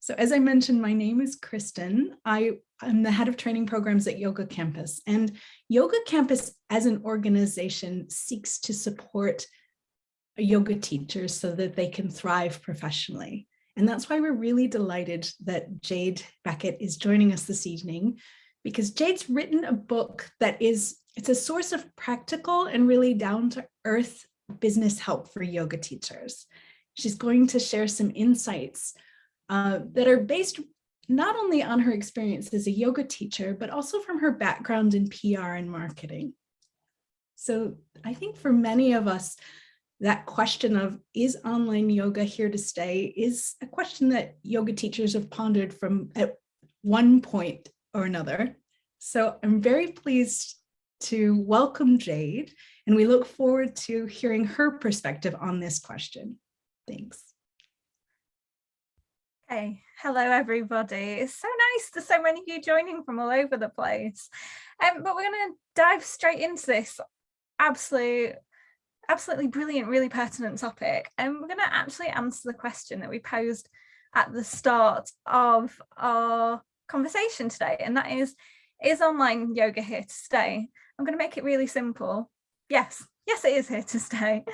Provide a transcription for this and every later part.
So as I mentioned, my name is Kristen. I'm the head of training programs at Yogacampus, and Yogacampus as an organization seeks to support yoga teachers so that they can thrive professionally. And that's why we're really delighted that Jade Beckett is joining us this evening, because Jade's written a book that it's a source of practical and really down to earth business help for yoga teachers. She's going to share some insights that are based not only on her experience as a yoga teacher, but also from her background in PR and marketing. So I think for many of us, that question of, is online yoga here to stay, is a question that yoga teachers have pondered from at one point or another. So I'm very pleased to welcome Jade, and we look forward to hearing her perspective on this question. Thanks. Hey, hello everybody. It's so nice to so many of you joining from all over the place. But we're going to dive straight into this absolutely brilliant, really pertinent topic. And we're going to actually answer the question that we posed at the start of our conversation today. And that is online yoga here to stay? I'm going to make it really simple. Yes, it is here to stay.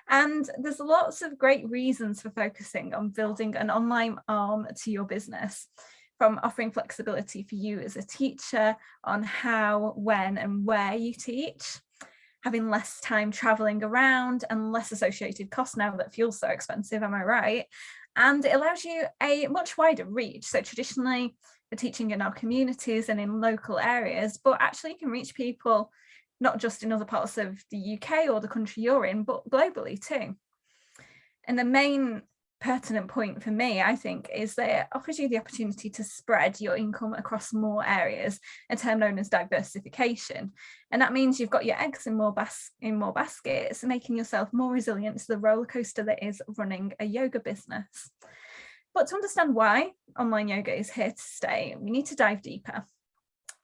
And there's lots of great reasons for focusing on building an online arm to your business, from offering flexibility for you as a teacher on how, when, and where you teach, having less time traveling around and less associated costs now that fuel's so expensive, am I right? And it allows you a much wider reach. So traditionally, we're teaching in our communities and in local areas, but actually you can reach people not just in other parts of the UK or the country you're in, but globally too. And the main pertinent point for me, I think, is that it offers you the opportunity to spread your income across more areas, a term known as diversification. And that means you've got your eggs in more baskets, making yourself more resilient to the roller coaster that is running a yoga business. But to understand why online yoga is here to stay, we need to dive deeper.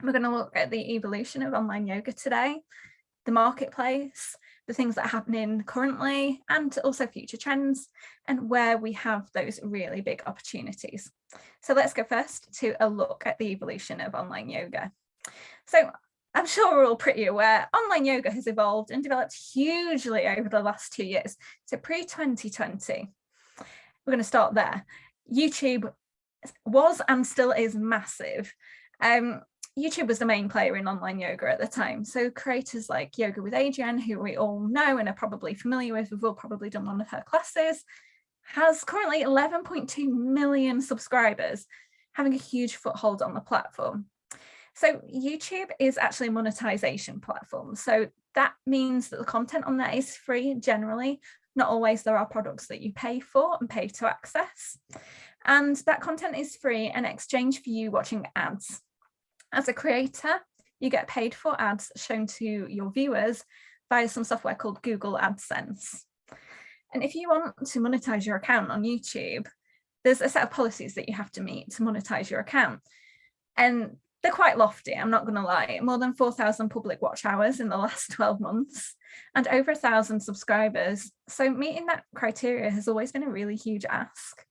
We're going to look at the evolution of online yoga today, the marketplace, the things that are happening currently, and also future trends, and where we have those really big opportunities. So let's go first to a look at the evolution of online yoga. So I'm sure we're all pretty aware online yoga has evolved and developed hugely over the last 2 years. So pre-2020, we're going to start there. YouTube was and still is massive. YouTube was the main player in online yoga at the time. So creators like Yoga with Adrienne, who we all know and are probably familiar with, we've all probably done one of her classes, has currently 11.2 million subscribers, having a huge foothold on the platform. So YouTube is actually a monetization platform. So that means that the content on there is free generally. Not always. There are products that you pay for and pay to access. And that content is free in exchange for you watching ads. As a creator, you get paid for ads shown to your viewers via some software called Google AdSense. And if you want to monetize your account on YouTube, there's a set of policies that you have to meet to monetize your account. And they're quite lofty, I'm not going to lie. More than 4,000 public watch hours in the last 12 months and over 1,000 subscribers. So meeting that criteria has always been a really huge ask,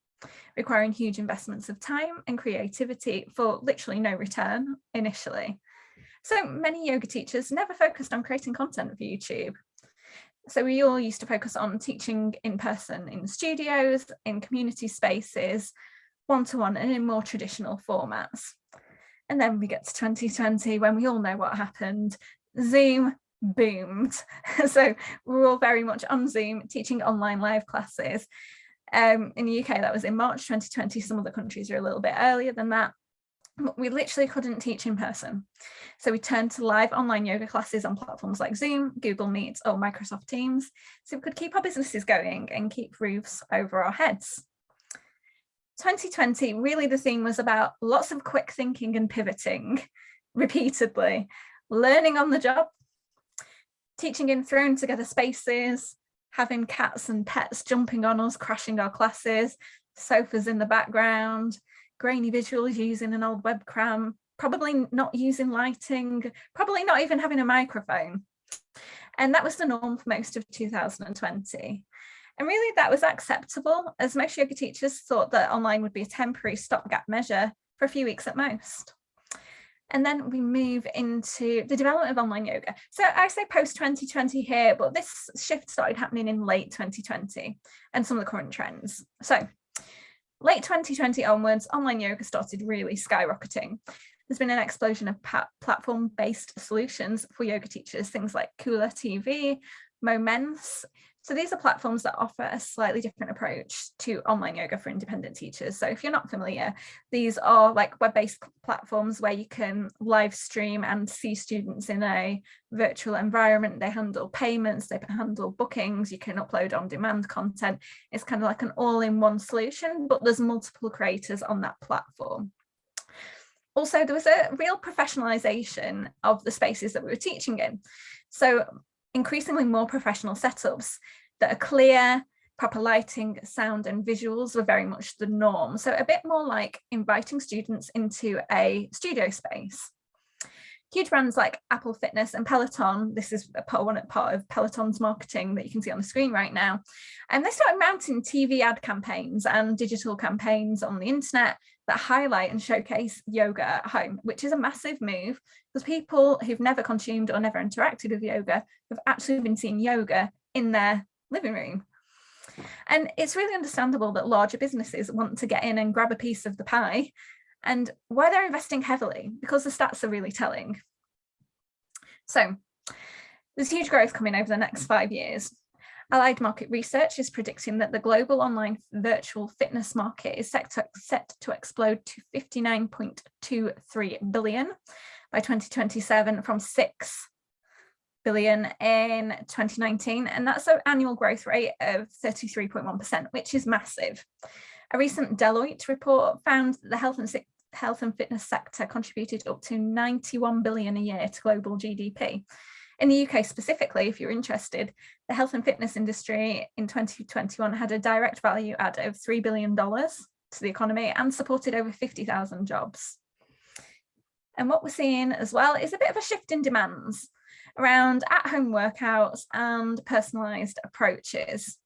requiring huge investments of time and creativity for literally no return initially. So many yoga teachers never focused on creating content for YouTube. So we all used to focus on teaching in person in studios, in community spaces, one-to-one and in more traditional formats. And then we get to 2020 when we all know what happened. Zoom boomed. So we're all very much on Zoom teaching online live classes. In the UK, that was in March 2020. Some other countries are a little bit earlier than that. But we literally couldn't teach in person. So we turned to live online yoga classes on platforms like Zoom, Google Meet, or Microsoft Teams, so we could keep our businesses going and keep roofs over our heads. 2020, really the theme was about lots of quick thinking and pivoting repeatedly, learning on the job, teaching in thrown together spaces, having cats and pets jumping on us, crashing our classes, sofas in the background, grainy visuals using an old webcam, probably not using lighting, probably not even having a microphone. And that was the norm for most of 2020. And really that was acceptable, as most yoga teachers thought that online would be a temporary stopgap measure for a few weeks at most. And then we move into the development of online yoga. So I say post 2020 here, but this shift started happening in late 2020 and some of the current trends. So late 2020 onwards, online yoga started really skyrocketing. There's been an explosion of platform-based solutions for yoga teachers, things like Cooler TV, Moments. So these are platforms that offer a slightly different approach to online yoga for independent teachers. So if you're not familiar, these are like web-based platforms where you can live stream and see students in a virtual environment. They handle payments, they handle bookings, you can upload on-demand content. It's kind of like an all-in-one solution, but there's multiple creators on that platform. Also, there was a real professionalization of the spaces that we were teaching in. So increasingly more professional setups that are clear, proper lighting, sound and visuals were very much the norm. So a bit more like inviting students into a studio space. Huge brands like Apple Fitness and Peloton, this is a part of Peloton's marketing that you can see on the screen right now, and they started mounting TV ad campaigns and digital campaigns on the internet that highlight and showcase yoga at home, which is a massive move because people who've never consumed or never interacted with yoga have actually been seeing yoga in their living room. And it's really understandable that larger businesses want to get in and grab a piece of the pie, and why they're investing heavily, because the stats are really telling. So there's huge growth coming over the next 5 years. Allied Market Research is predicting that the global online virtual fitness market is set to explode to 59.23 billion by 2027 from 6 billion in 2019. And that's an annual growth rate of 33.1%, which is massive. A recent Deloitte report found that the health and fitness sector contributed up to 91 billion a year to global GDP. In the UK specifically, if you're interested, the health and fitness industry in 2021 had a direct value add of $3 billion to the economy and supported over 50,000 jobs. And what we're seeing as well is a bit of a shift in demands around at-home workouts and personalised approaches.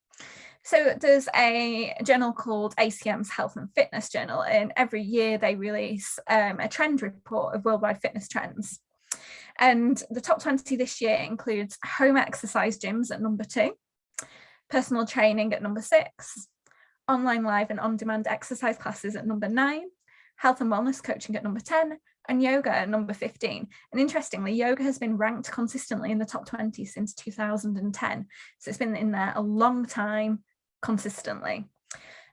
So there's a journal called ACM's Health and Fitness Journal, and every year they release a trend report of worldwide fitness trends. And the top 20 this year includes home exercise gyms at number 2, personal training at number 6, online live and on-demand exercise classes at number 9, health and wellness coaching at number 10, and yoga at number 15. And interestingly, yoga has been ranked consistently in the top 20 since 2010. So it's been in there a long time, consistently.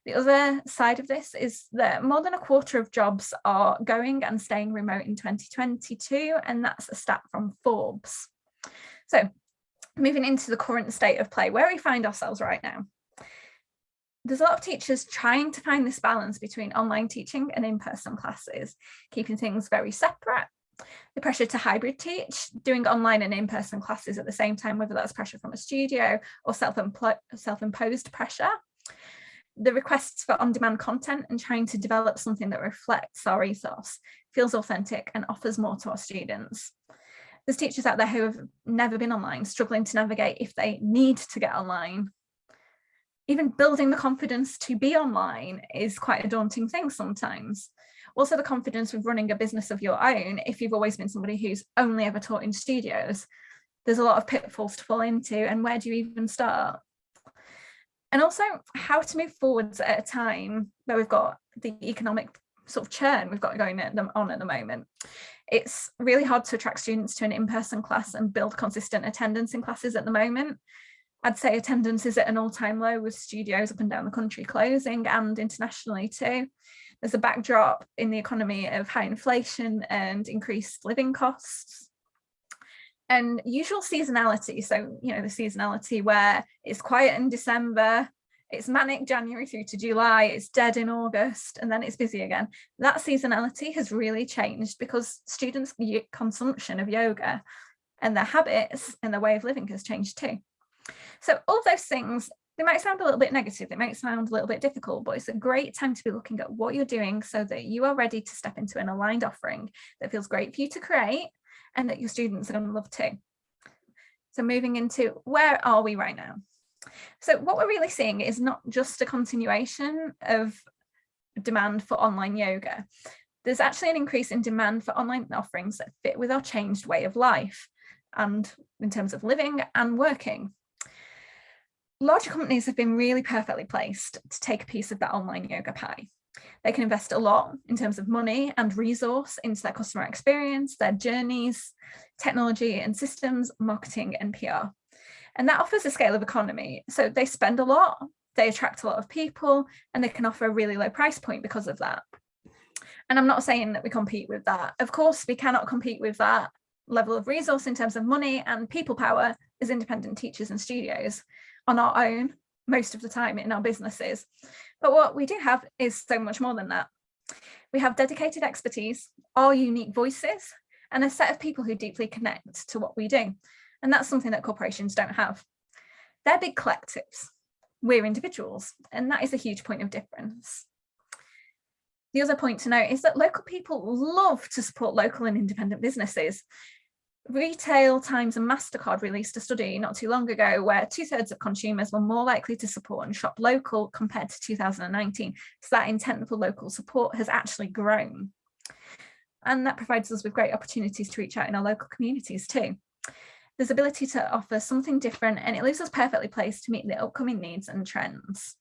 The other side of this is that more than a quarter of jobs are going and staying remote in 2022, and that's a stat from Forbes. So moving into the current state of play, where we find ourselves right now. There's a lot of teachers trying to find this balance between online teaching and in-person classes, keeping things very separate. The pressure to hybrid teach, doing online and in-person classes at the same time, whether that's pressure from a studio or self-imposed pressure. The requests for on-demand content and trying to develop something that reflects our ethos, feels authentic and offers more to our students. There's teachers out there who have never been online, struggling to navigate if they need to get online. Even building the confidence to be online is quite a daunting thing sometimes. Also the confidence of running a business of your own, if you've always been somebody who's only ever taught in studios, there's a lot of pitfalls to fall into, and where do you even start? And also how to move forwards at a time where we've got the economic sort of churn we've got going on at the moment. It's really hard to attract students to an in-person class and build consistent attendance in classes at the moment. I'd say attendance is at an all-time low, with studios up and down the country closing, and internationally too. There's a backdrop in the economy of high inflation and increased living costs. And usual seasonality, so the seasonality where it's quiet in December, it's manic January through to July, it's dead in August, and then it's busy again. That seasonality has really changed because students' consumption of yoga and their habits and their way of living has changed too. So all of those things, they might sound a little bit negative, they might sound a little bit difficult, but it's a great time to be looking at what you're doing so that you are ready to step into an aligned offering that feels great for you to create and that your students are going to love too. So moving into, where are we right now? So what we're really seeing is not just a continuation of demand for online yoga. There's actually an increase in demand for online offerings that fit with our changed way of life and in terms of living and working. Larger companies have been really perfectly placed to take a piece of that online yoga pie. They can invest a lot in terms of money and resource into their customer experience, their journeys, technology and systems, marketing and PR. And that offers a scale of economy. So they spend a lot, they attract a lot of people, and they can offer a really low price point because of that. And I'm not saying that we compete with that. Of course, we cannot compete with that level of resource in terms of money and people power as independent teachers and studios on our own most of the time in our businesses. But what we do have is so much more than that. We have dedicated expertise, our unique voices, and a set of people who deeply connect to what we do. And that's something that corporations don't have. They're big collectives. We're individuals, and that is a huge point of difference. The other point to note is that local people love to support local and independent businesses. Retail Times and MasterCard released a study not too long ago where 2/3 of consumers were more likely to support and shop local compared to 2019. So that intent for local support has actually grown. And that provides us with great opportunities to reach out in our local communities too. There's ability to offer something different, and it leaves us perfectly placed to meet the upcoming needs and trends.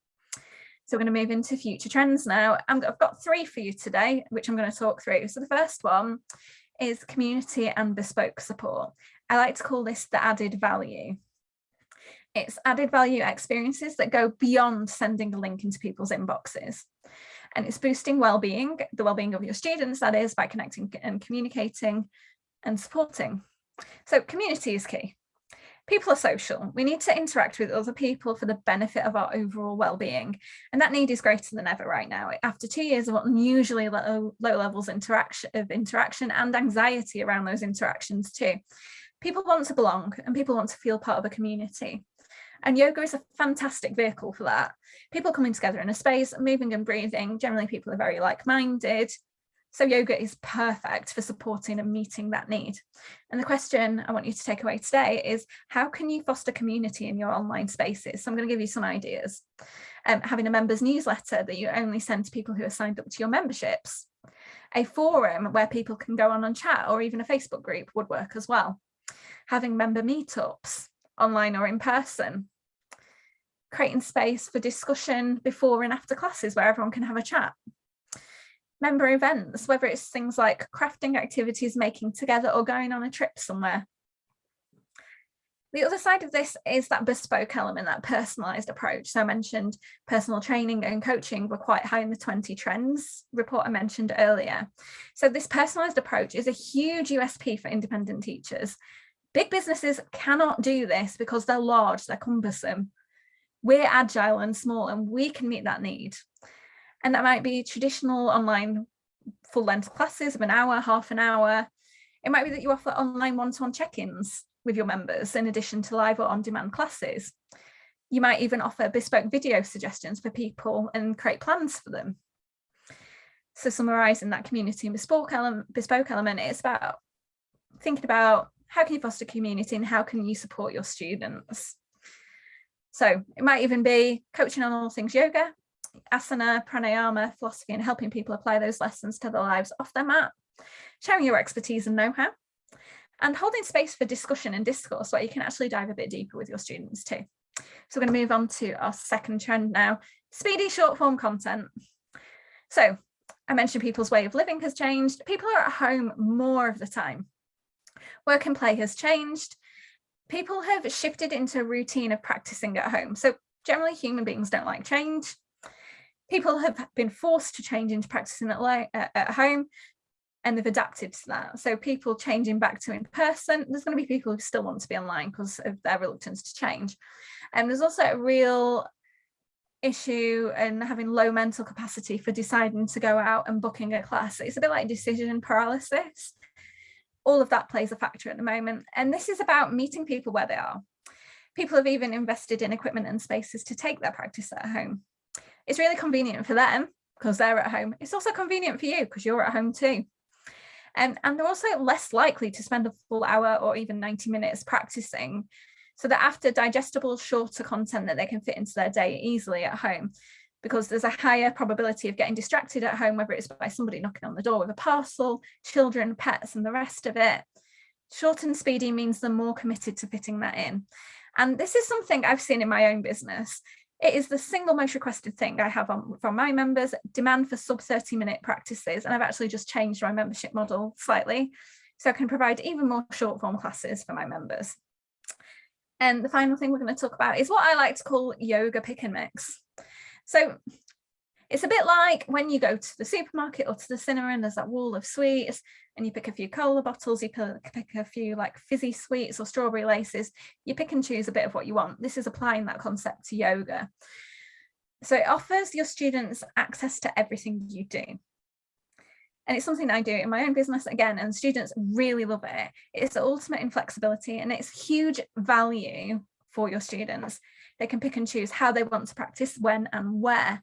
So we're going to move into future trends now. I've got 3 for you today, which I'm going to talk through. So the first one is community and bespoke support. I like to call this the added value. It's added value experiences that go beyond sending a link into people's inboxes. And it's boosting well-being, the well-being of your students, that is, by connecting and communicating and supporting. So community is key. People are social. We need to interact with other people for the benefit of our overall well-being. And that need is greater than ever right now. After 2 years of unusually low levels of interaction and anxiety around those interactions too. People want to belong and people want to feel part of a community. And yoga is a fantastic vehicle for that. People coming together in a space, moving and breathing. Generally, people are very like-minded. So yoga is perfect for supporting and meeting that need. And the question I want you to take away today is, how can you foster community in your online spaces? So I'm going to give you some ideas. Having a members newsletter that you only send to people who are signed up to your memberships. A forum where people can go on and chat, or even a Facebook group would work as well. Having member meetups, online or in person. Creating space for discussion before and after classes where everyone can have a chat. Member events, whether it's things like crafting activities, making together, or going on a trip somewhere. The other side of this is that bespoke element, that personalized approach. So I mentioned personal training and coaching were quite high in the 20 trends report I mentioned earlier. So this personalized approach is a huge USP for independent teachers. Big businesses cannot do this because they're large, they're cumbersome. We're agile and small, and we can meet that need. And that might be traditional online full-length classes of an hour, half an hour. It might be that you offer online one-to-one check-ins with your members in addition to live or on-demand classes. You might even offer bespoke video suggestions for people and create plans for them. So summarising that community and bespoke element, it's about thinking about how can you foster community and how can you support your students. So it might even be coaching on all things yoga, asana, pranayama, philosophy, and helping people apply those lessons to their lives off their mat, sharing your expertise and know-how, and holding space for discussion and discourse where you can actually dive a bit deeper with your students too. So we're going to move on to our second trend now, speedy short form content. So I mentioned people's way of living has changed. People are at home more of the time. Work and play has changed. People have shifted into a routine of practicing at home. So generally human beings don't like change. People have been forced to change into practicing at home, and they've adapted to that. So people changing back to in person, there's going to be people who still want to be online because of their reluctance to change. And there's also a real issue in having low mental capacity for deciding to go out and booking a class. It's a bit like decision paralysis. All of that plays a factor at the moment. And this is about meeting people where they are. People have even invested in equipment and spaces to take their practice at home. It's really convenient for them because they're at home. It's also convenient for you because you're at home too. And they're also less likely to spend a full hour or even 90 minutes practicing. so that after digestible, shorter content that they can fit into their day easily at home, because there's a higher probability of getting distracted at home, whether it's by somebody knocking on the door with a parcel, children, pets, and the rest of it. Short and speedy means they're more committed to fitting that in. And this is something I've seen in my own business. It is the single most requested thing I have from my members, demand for sub 30-minute practices. And I've actually just changed my membership model slightly, so I can provide even more short form classes for my members. And the final thing we're going to talk about is what I like to call yoga pick and mix. So it's a bit like when you go to the supermarket or to the cinema and there's that wall of sweets and you pick a few cola bottles, you pick a few like fizzy sweets or strawberry laces, you pick and choose a bit of what you want. This is applying that concept to yoga. So it offers your students access to everything you do. And it's something I do in my own business again, and students really love it. It's the ultimate in flexibility, and it's huge value for your students. They can pick and choose how they want to practice, when and where.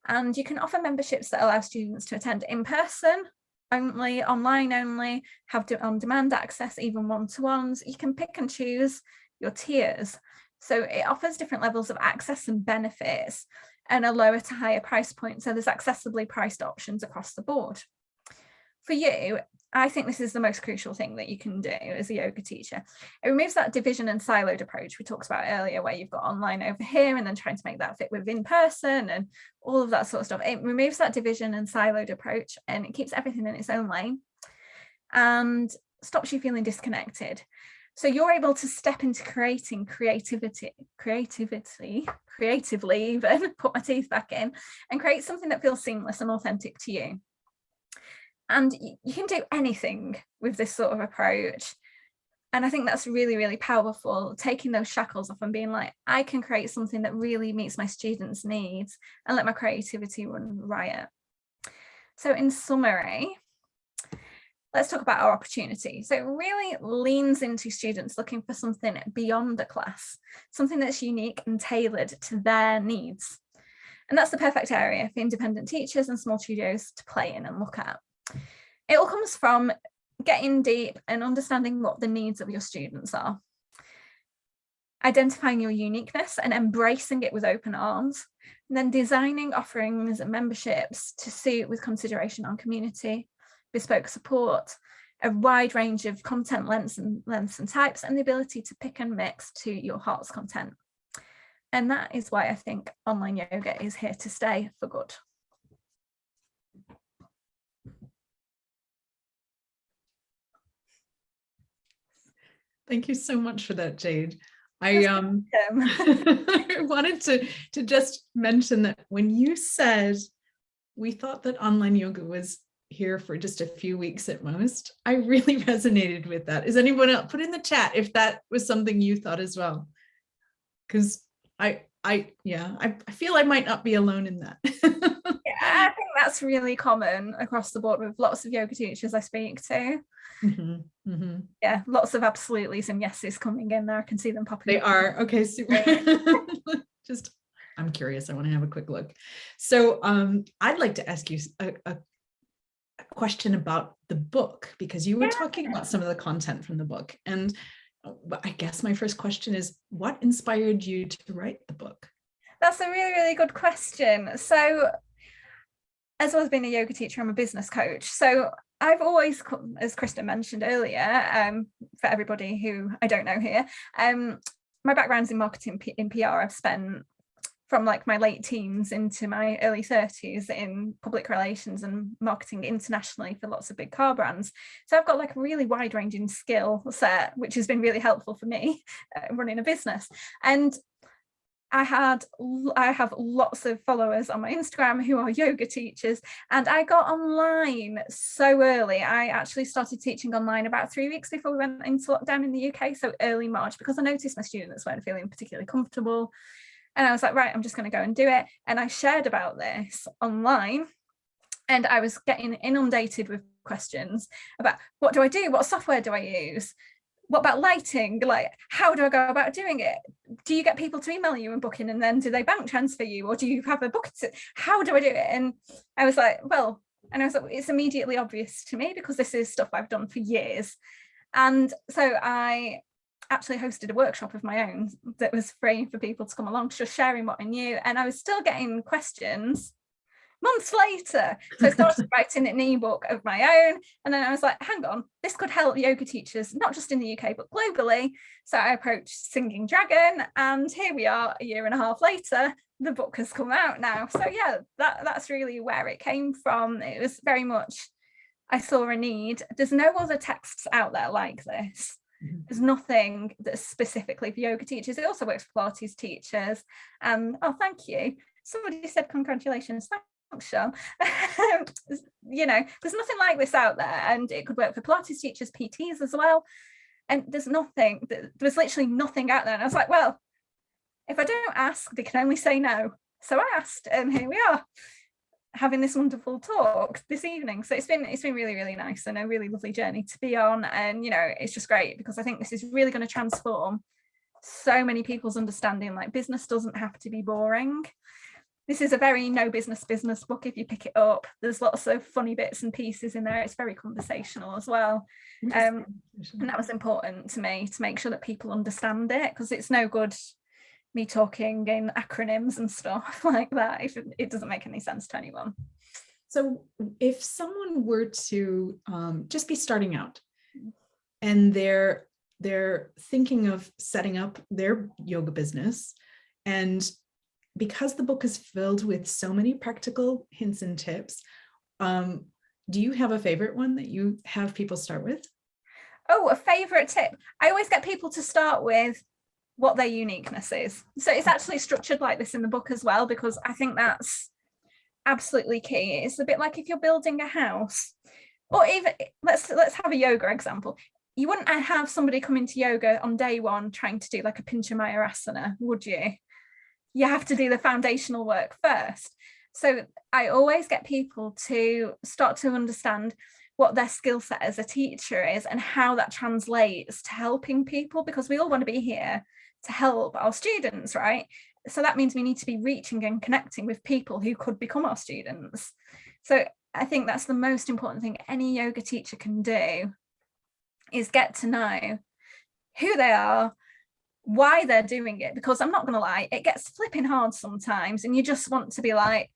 And you can offer memberships that allow students to attend in person only, online only, have on-demand access, even one-to-ones. You can pick and choose your tiers. So it offers different levels of access and benefits and a lower to higher price point. So there's accessibly priced options across the board. For you, I think this is the most crucial thing that you can do as a yoga teacher. It removes that division and siloed approach we talked about earlier, where you've got online over here and then trying to make that fit with in person and all of that sort of stuff. It removes that division and siloed approach, and it keeps everything in its own lane and stops you feeling disconnected. So you're able to step into creating creatively even, put my teeth back in, and create something that feels seamless and authentic to you. And you can do anything with this sort of approach. And I think that's really, really powerful, taking those shackles off and being like, I can create something that really meets my students' needs and let my creativity run riot. So in summary, let's talk about our opportunity. So it really leans into students looking for something beyond the class, something that's unique and tailored to their needs. And that's the perfect area for independent teachers and small studios to play in and look at. It all comes from getting deep and understanding what the needs of your students are, identifying your uniqueness and embracing it with open arms, and then designing offerings and memberships to suit with consideration on community, bespoke support, a wide range of content lengths and types, and the ability to pick and mix to your heart's content. And that is why I think online yoga is here to stay for good. Thank you so much for that, Jade. I I wanted to just mention that when you said we thought that online yoga was here for just a few weeks at most, I really resonated with that. Is anyone else? Put in the chat if that was something you thought as well, because I feel I might not be alone in that. Yeah, I think that's really common across the board with lots of yoga teachers I speak to. Mm-hmm, mm-hmm. Yeah, lots of absolutelys and yeses coming in there. I can see them popping. They are. Okay, super. Just, I'm curious. I want to have a quick look. So I'd like to ask you a question about the book, because you were talking about some of the content from the book. And I guess my first question is, what inspired you to write the book? That's a really, really good question. So as well as being a yoga teacher, I'm a business coach. So I've always, as Kristen mentioned earlier, for everybody who I don't know here, my background's in marketing in PR. I've spent from like my late teens into my early 30s in public relations and marketing internationally for lots of big car brands. So I've got like a really wide ranging skill set, which has been really helpful for me running a business. And I have lots of followers on my Instagram who are yoga teachers, and I got online so early. I actually started teaching online about 3 weeks before we went into lockdown in the UK, so early March, because I noticed my students weren't feeling particularly comfortable. And I was like, right, I'm just going to go and do it. And I shared about this online, and I was getting inundated with questions about what do I do? What software do I use? What about lighting? Like, how do I go about doing it? Do you get people to email you and book in, and then do they bank transfer you, or do you have a book? How do I do it? And I was like, well, and I was like, it's immediately obvious to me because this is stuff I've done for years. And so I actually hosted a workshop of my own that was free for people to come along, just sharing what I knew. And I was still getting questions months later. So I started writing an ebook of my own. And then I was like, hang on, this could help yoga teachers, not just in the UK, but globally. So I approached Singing Dragon, and here we are a year and a half later, the book has come out now. So yeah, that's really where it came from. It was very much, I saw a need. There's no other texts out there like this. There's nothing that's specifically for yoga teachers. It also works for Pilates teachers. And oh, thank you. Somebody said congratulations. Thanks, Sean. You know, there's nothing like this out there, and it could work for Pilates teachers, PTs as well. And there's literally nothing out there. And I was like, well, if I don't ask, they can only say no. So I asked, and here we are, having this wonderful talk this evening. So it's been really, really nice, and a really lovely journey to be on. And, you know, it's just great, because I think this is really going to transform so many people's understanding. Like, business doesn't have to be boring. This is a very no business book. If you pick it up, there's lots of funny bits and pieces in there. It's very conversational as well. And that was important to me, to make sure that people understand it, because it's no good me talking in acronyms and stuff like that if it doesn't make any sense to anyone. So if someone were to just be starting out, and they're thinking of setting up their yoga business, and because the book is filled with so many practical hints and tips, do you have a favorite one that you have people start with? Oh, a favorite tip. I always get people to start with what their uniqueness is. So it's actually structured like this in the book as well, because I think that's absolutely key. It's a bit like if you're building a house, or even let's have a yoga example. You wouldn't have somebody come into yoga on day one trying to do like a Pincha Mayurasana, would you? You have to do the foundational work first. So I always get people to start to understand what their skill set as a teacher is, and how that translates to helping people, because we all want to be here to help our students, right? So that means we need to be reaching and connecting with people who could become our students. So I think that's the most important thing any yoga teacher can do, is get to know who they are, why they're doing it. Because I'm not going to lie, it gets flipping hard sometimes, and you just want to be like,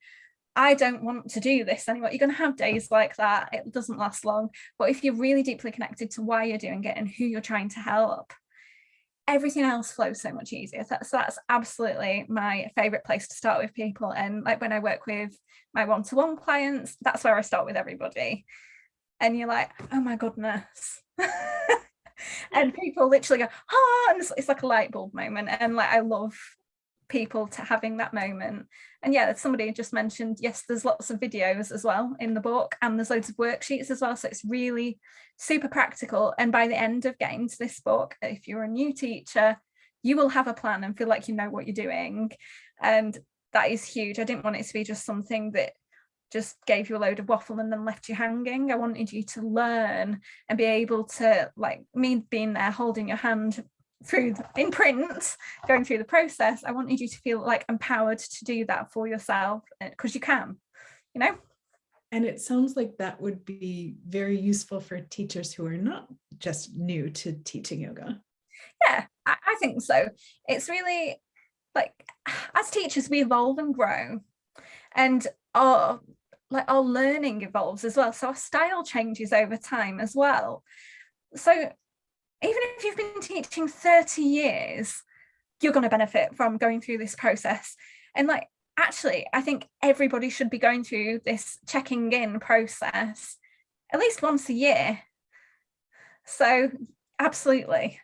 I don't want to do this anymore. You're going to have days like that. It doesn't last long. But if you're really deeply connected to why you're doing it and who you're trying to help, everything else flows so much easier. So that's absolutely my favorite place to start with people. And like when I work with my one-to-one clients, that's where I start with everybody. And you're like, oh my goodness. And people literally go, oh, and it's like a light bulb moment. And like, I love people to having that moment. And yeah, somebody just mentioned, yes, there's lots of videos as well in the book, and there's loads of worksheets as well. So it's really super practical. And by the end of getting to this book, if you're a new teacher, you will have a plan and feel like you know what you're doing. And that is huge. I didn't want it to be just something that just gave you a load of waffle and then left you hanging. I wanted you to learn and be able to, like me being there holding your hand through in print, going through the process, I wanted you to feel like empowered to do that for yourself, because you can, you know. And it sounds like that would be very useful for teachers who are not just new to teaching yoga. Yeah, I think so. It's really like, as teachers, we evolve and grow, and our learning evolves as well. So our style changes over time as well. So even if you've been teaching 30 years, you're going to benefit from going through this process. And like, actually, I think everybody should be going through this checking in process at least once a year. So absolutely,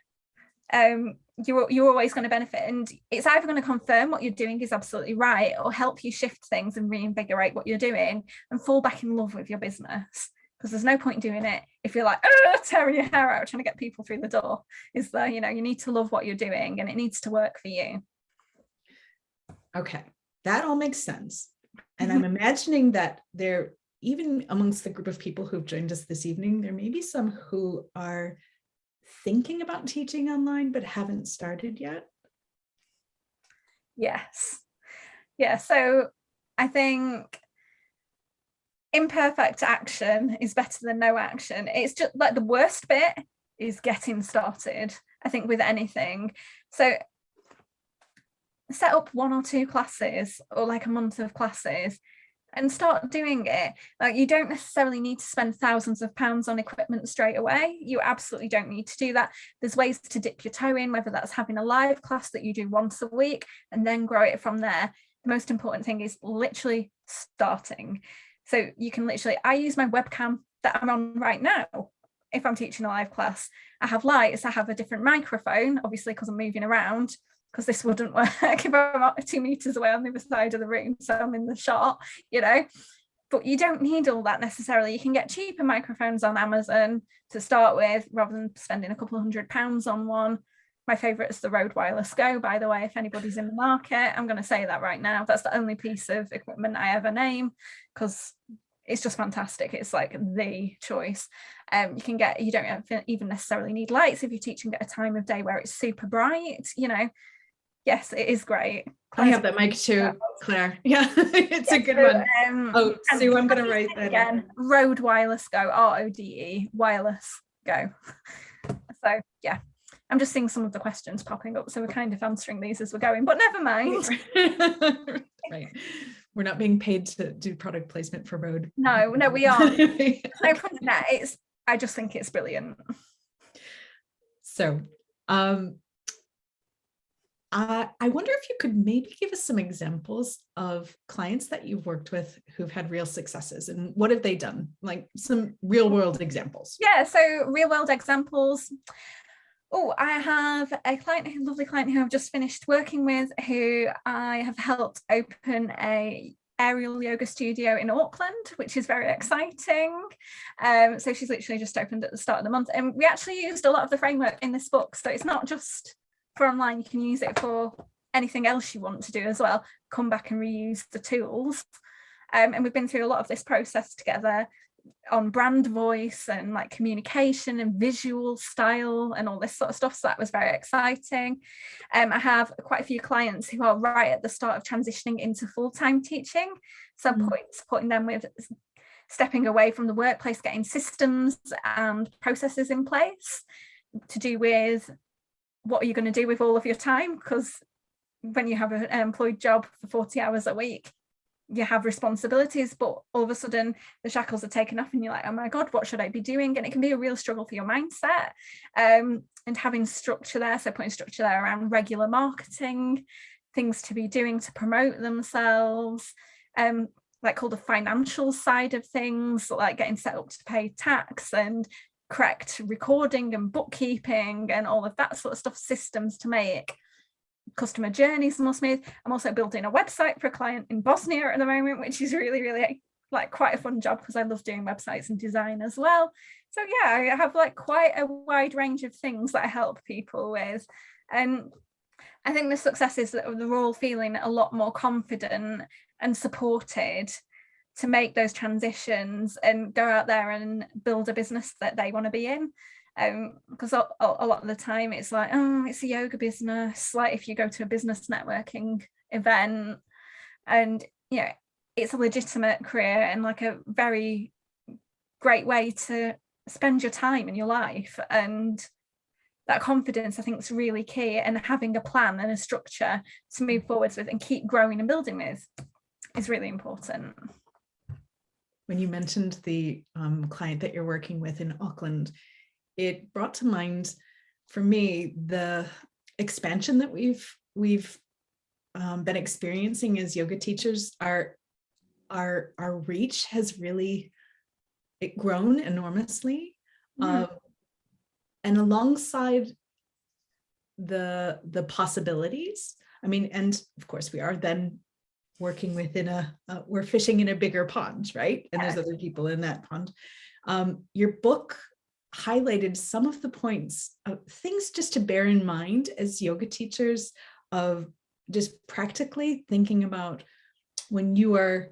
you're always going to benefit. And it's either going to confirm what you're doing is absolutely right, or help you shift things and reinvigorate what you're doing and fall back in love with your business. Because there's no point doing it if you're like, oh, tearing your hair out trying to get people through the door. Is there, you know, you need to love what you're doing, and it needs to work for you. Okay, that all makes sense. And I'm imagining that there, even amongst the group of people who've joined us this evening, there may be some who are thinking about teaching online but haven't started yet. Yes. Yeah. So I think imperfect action is better than no action. It's just like the worst bit is getting started I think, with anything. So set up 1 or 2 classes, or like a month of classes, and start doing it. Like, you don't necessarily need to spend thousands of pounds on equipment straight away. You absolutely don't need to do that. There's ways to dip your toe in, whether that's having a live class that you do once a week and then grow it from there. The most important thing is literally starting. So you can literally, I use my webcam that I'm on right now. If I'm teaching a live class, I have lights, I have a different microphone, obviously, because I'm moving around, because this wouldn't work if I'm 2 meters away on the other side of the room, so I'm in the shot, you know. But you don't need all that necessarily. You can get cheaper microphones on Amazon to start with, rather than spending a couple of £100 on one. My favourite is the Rode Wireless Go, by the way, if anybody's in the market. I'm going to say that right now. That's the only piece of equipment I ever name, because it's just fantastic. It's like the choice. You don't even necessarily need lights if you're teaching at a time of day where it's super bright, you know. Yes, it is great. I have that mic too, Claire. Yeah, it's a good one. Sue, I'm going to write that again. Rode Wireless Go, RODE, Wireless Go. So yeah, I'm just seeing some of the questions popping up, so we're kind of answering these as we're going, but never mind. Right. We're not being paid to do product placement for Rode. No, we aren't. I just think it's brilliant. So I wonder if you could maybe give us some examples of clients that you've worked with who've had real successes, and what have they done? Like some real world examples. Yeah, so real world examples. Oh, I have a lovely client who I've just finished working with, who I have helped open a aerial yoga studio in Auckland, which is very exciting. So she's literally just opened at the start of the month, and we actually used a lot of the framework in this book. So it's not just for online, you can use it for anything else you want to do as well. Come back and reuse the tools. And we've been through a lot of this process together on brand voice and like communication and visual style and all this sort of stuff. So that was very exciting. I have quite a few clients who are right at the start of transitioning into full-time teaching. So I'm supporting them with stepping away from the workplace, getting systems and processes in place to do with what are you going to do with all of your time? Because when you have an employed job for 40 hours a week, you have responsibilities, but all of a sudden the shackles are taken off and you're like, oh my God, what should I be doing? And it can be a real struggle for your mindset, and having structure there. So putting structure there around regular marketing, things to be doing to promote themselves, like all the financial side of things, like getting set up to pay tax and correct recording and bookkeeping and all of that sort of stuff, systems to make customer journeys more smooth. I'm also building a website for a client in Bosnia at the moment, which is really like quite a fun job, because I love doing websites and design as well. So yeah, I have like quite a wide range of things that I help people with, and I think the success is that they're all feeling a lot more confident and supported to make those transitions and go out there and build a business that they want to be in. Because a lot of the time it's like, oh, it's a yoga business, like if you go to a business networking event, and you know, it's a legitimate career and like a very great way to spend your time in your life. And that confidence, I think, is really key, and having a plan and a structure to move forwards with and keep growing and building with is really important. When you mentioned the client that you're working with in Auckland, it brought to mind for me the expansion that we've been experiencing as yoga teachers. Our reach has really grown enormously, and alongside the possibilities, I mean, and of course we are then working within we're fishing in a bigger pond, right? And there's other people in that pond. Your book highlighted some of the points of things just to bear in mind as yoga teachers, of just practically thinking about when you are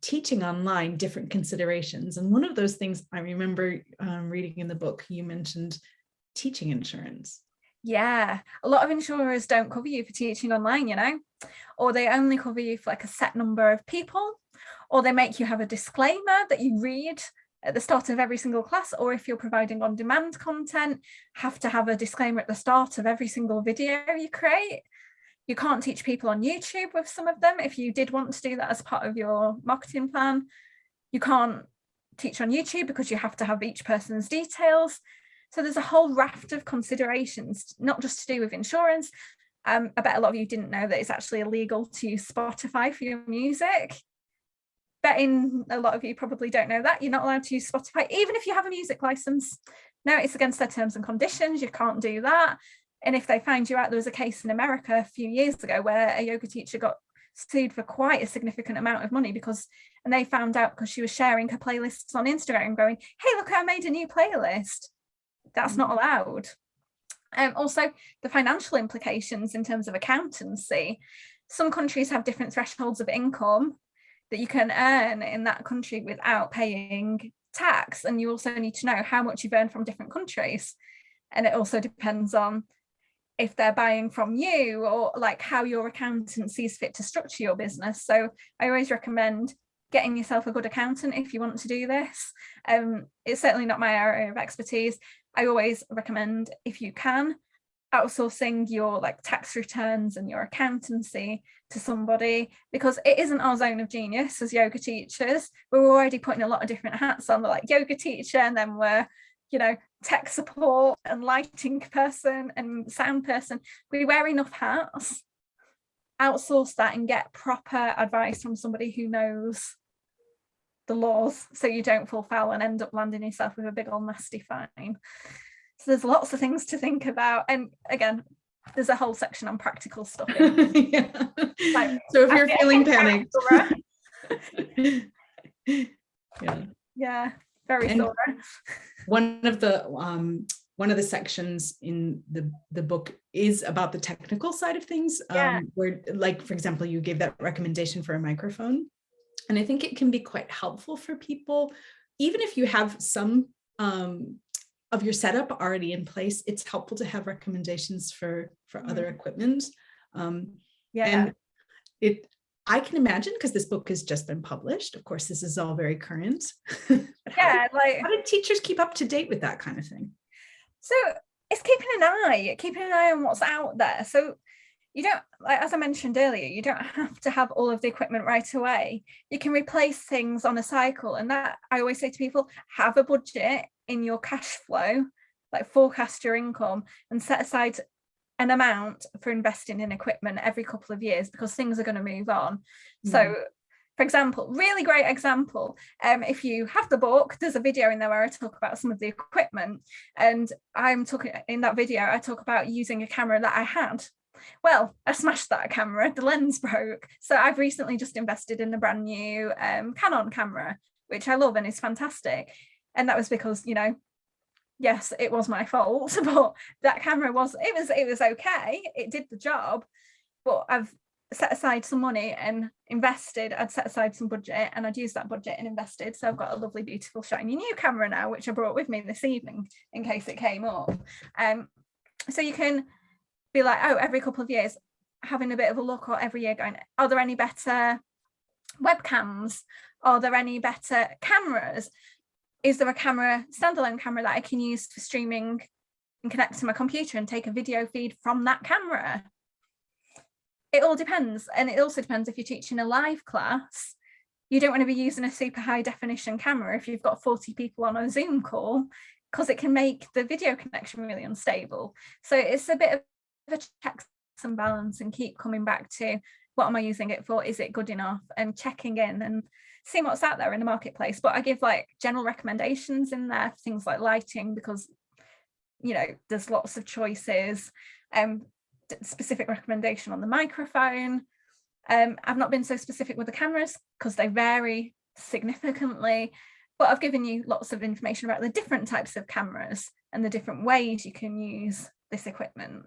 teaching online, different considerations. And one of those things I remember reading in the book, you mentioned teaching insurance. Yeah, a lot of insurers don't cover you for teaching online, you know, or they only cover you for like a set number of people, or they make you have a disclaimer that you read at the start of every single class, or if you're providing on-demand content, have to have a disclaimer at the start of every single video you create. You can't teach people on YouTube with some of them. If you did want to do that as part of your marketing plan, you can't teach on YouTube because you have to have each person's details. So there's a whole raft of considerations, not just to do with insurance. I bet a lot of you didn't know that it's actually illegal to use Spotify for your music. Betting a lot of you probably don't know that. You're not allowed to use Spotify, even if you have a music license. No, it's against their terms and conditions. You can't do that. And if they find you out, there was a case in America a few years ago where a yoga teacher got sued for quite a significant amount of money and they found out because she was sharing her playlists on Instagram and going, hey, look, I made a new playlist. That's not allowed. Also, the financial implications in terms of accountancy. Some countries have different thresholds of income that you can earn in that country without paying tax. And you also need to know how much you've earned from different countries. And it also depends on if they're buying from you or like how your accountant sees fit to structure your business. So I always recommend getting yourself a good accountant if you want to do this. It's certainly not my area of expertise. I always recommend, if you can, outsourcing your like tax returns and your accountancy to somebody, because it isn't our zone of genius as yoga teachers. We're already putting a lot of different hats on. We're like yoga teacher, and then we're, you know, tech support and lighting person and sound person. We wear enough hats. Outsource that and get proper advice from somebody who knows the laws, so you don't fall foul and end up landing yourself with a big old nasty fine. So there's lots of things to think about, and again, there's a whole section on practical stuff in. Yeah. Like, so if you're feeling panicked. Yeah, very thorough. One of the sections in the book is about the technical side of things, where, like, for example, you gave that recommendation for a microphone, and I think it can be quite helpful for people, even if you have some of your setup already in place. It's helpful to have recommendations for other equipment. And I can imagine, because this book has just been published, of course, this is all very current. How do teachers keep up to date with that kind of thing? So it's keeping an eye on what's out there. So you don't, like, as I mentioned earlier, you don't have to have all of the equipment right away. You can replace things on a cycle. And that, I always say to people, have a budget in your cash flow, like forecast your income and set aside an amount for investing in equipment every couple of years, because things are going to move on. So for example, really great example, if you have the book, there's a video in there where I talk about some of the equipment, and I'm talking in that video, I talk about using a camera that I had. Well, I smashed that camera, the lens broke. So I've recently just invested in a brand new Canon camera, which I love and is fantastic. And that was because, you know, yes, it was my fault, but that camera was okay. It did the job, but I've set aside some money and invested. I'd set aside some budget and I'd used that budget and invested. So I've got a lovely, beautiful, shiny new camera now, which I brought with me this evening in case it came up. So you can be like, oh, every couple of years, having a bit of a look, or every year going, are there any better webcams? Are there any better cameras? Is there a standalone camera that I can use for streaming and connect to my computer and take a video feed from that camera? It all depends. And it also depends if you're teaching a live class. You don't want to be using a super high definition camera if you've got 40 people on a Zoom call, because it can make the video connection really unstable. So it's a bit of a check and balance, and keep coming back to, what am I using it for? Is it good enough? And checking in and seeing what's out there in the marketplace. But I give like general recommendations in there, things like lighting, because, you know, there's lots of choices. Specific recommendation on the microphone. I've not been so specific with the cameras because they vary significantly, but I've given you lots of information about the different types of cameras and the different ways you can use this equipment.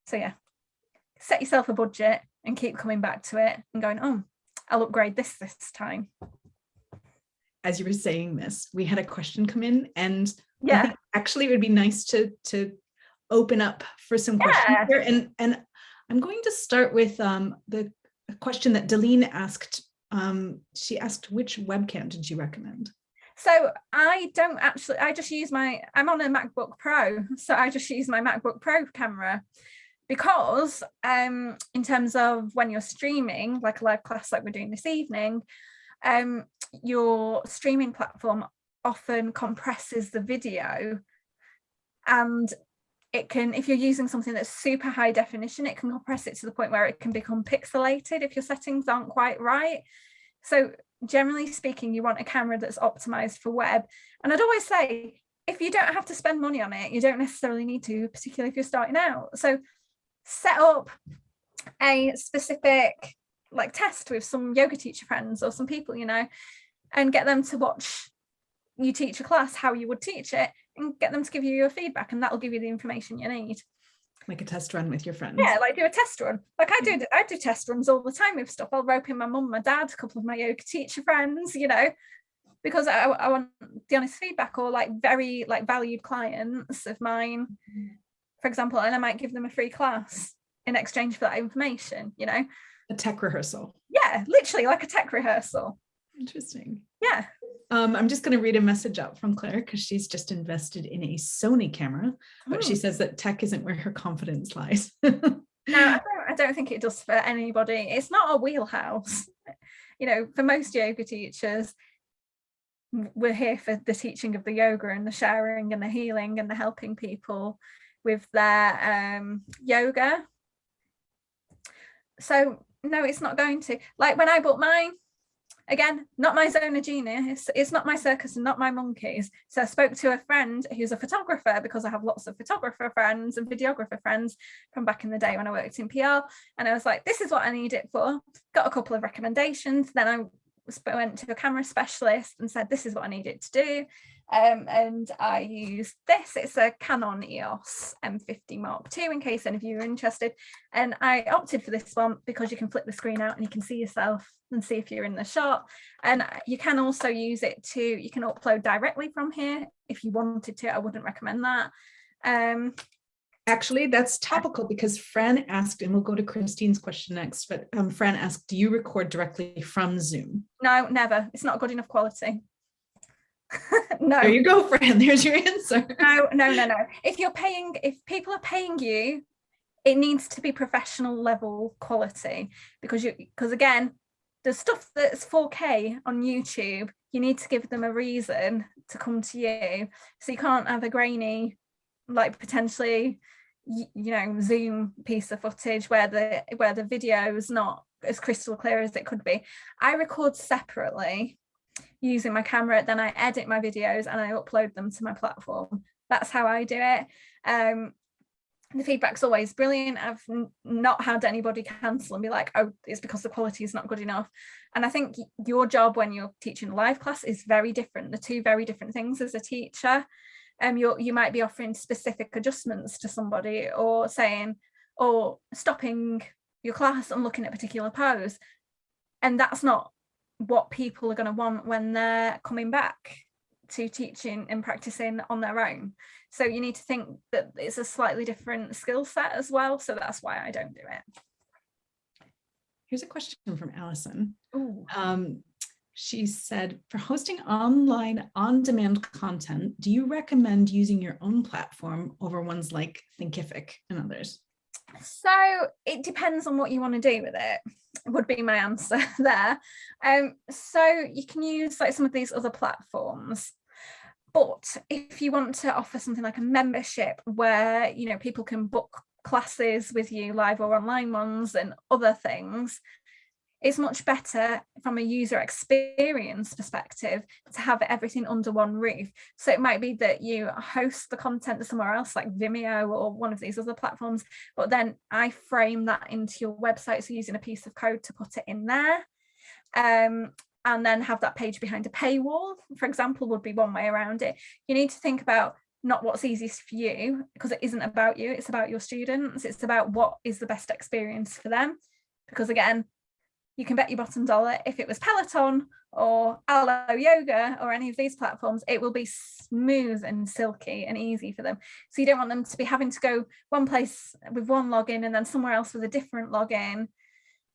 So yeah, set yourself a budget and keep coming back to it and going, oh, I'll upgrade this time. As you were saying this, we had a question come in, and I think actually it would be nice to open up for some questions here. And I'm going to start with the question that Deline asked. She asked, which webcam did you recommend? So I just use I'm on a MacBook Pro, so I just use my MacBook Pro camera, because in terms of when you're streaming, like a live class like we're doing this evening, your streaming platform often compresses the video, and it can, if you're using something that's super high definition, it can compress it to the point where it can become pixelated if your settings aren't quite right. So generally speaking, you want a camera that's optimized for web. And I'd always say, if you don't have to spend money on it, you don't necessarily need to, particularly if you're starting out. So set up a specific like test with some yoga teacher friends or some people, you know, and get them to watch you teach a class how you would teach it, and get them to give you your feedback, and that'll give you the information you need. Like a test run with your friends. Yeah, like do a test run. Like I do test runs all the time with stuff. I'll rope in my mum, my dad, a couple of my yoga teacher friends, you know, because I want the honest feedback, or like very like valued clients of mine, for example, and I might give them a free class in exchange for that information, you know. A tech rehearsal. Yeah, literally like a tech rehearsal. Interesting. Yeah. I'm just going to read a message up from Claire, because she's just invested in a Sony camera, but she says that tech isn't where her confidence lies. No, I don't think it does for anybody. It's not a wheelhouse. You know, for most yoga teachers, we're here for the teaching of the yoga and the sharing and the healing and the helping people with their yoga. So no, it's not going to. Like when I bought mine, again, not my zone of genius, it's not my circus and not my monkeys. So I spoke to a friend who's a photographer, because I have lots of photographer friends and videographer friends from back in the day when I worked in PR. And I was like, this is what I need it for. Got a couple of recommendations. Then I went to a camera specialist and said, this is what I need it to do. And I used this. It's a Canon EOS M50 Mark II, in case any of you are interested. And I opted for this one because you can flip the screen out and you can see yourself and see if you're in the shot. And you can also use it to, you can upload directly from here if you wanted to. I wouldn't recommend that. Actually, that's topical, because Fran asked, and we'll go to Christine's question next, but Fran asked, do you record directly from Zoom? No, never. It's not good enough quality. No. There you go, Fran. There's your answer. No. If people are paying you, it needs to be professional level quality, because again, the stuff that's 4K on YouTube, you need to give them a reason to come to you. So you can't have a grainy, like potentially, you know, Zoom piece of footage where the video is not as crystal clear as it could be. I record separately using my camera, then I edit my videos and I upload them to my platform. That's how I do it. The feedback's always brilliant. I've not had anybody cancel and be like, oh, it's because the quality is not good enough. And I think your job when you're teaching a live class is very different. The two very different things as a teacher. You might be offering specific adjustments to somebody, or saying, or stopping your class and looking at a particular pose. And that's not what people are going to want when they're coming back to teaching and practicing on their own. So you need to think that it's a slightly different skill set as well. So that's why I don't do it. Here's a question from Allison. Ooh. She said, for hosting online on-demand content, do you recommend using your own platform over ones like Thinkific and others? So it depends on what you want to do with it, would be my answer there. So you can use like some of these other platforms, but if you want to offer something like a membership where, you know, people can book classes with you, live or online ones, and other things, it's much better from a user experience perspective to have everything under one roof. So it might be that you host the content somewhere else, like Vimeo or one of these other platforms, but then I frame that into your website, so using a piece of code to put it in there, and then have that page behind a paywall, for example, would be one way around it. You need to think about not what's easiest for you, because it isn't about you, it's about your students. It's about what is the best experience for them, because again, you can bet your bottom dollar if it was Peloton or Alo Yoga or any of these platforms, it will be smooth and silky and easy for them. So you don't want them to be having to go one place with one login and then somewhere else with a different login.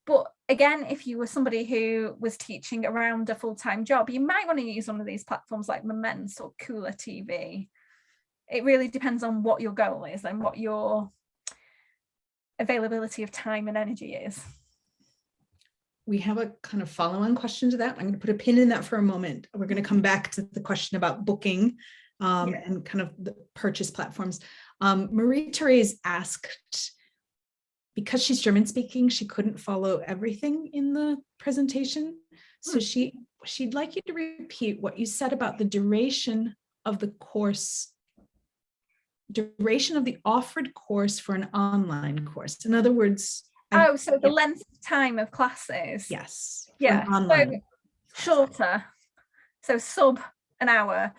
But again, if you were somebody who was teaching around a full-time job, you might want to use one of these platforms like Moments or Cooler TV. It really depends on what your goal is and what your availability of time and energy is. We have a kind of follow-on question to that. I'm going to put a pin in that for a moment. We're going to come back to the question about booking and kind of the purchase platforms. Marie Therese asked, because she's German speaking, she couldn't follow everything in the presentation. So she'd like you to repeat what you said about the duration of the course, duration of the offered course for an online course. In other words, so the length of time of classes. Yes. Yeah. Online. So shorter. So sub an hour.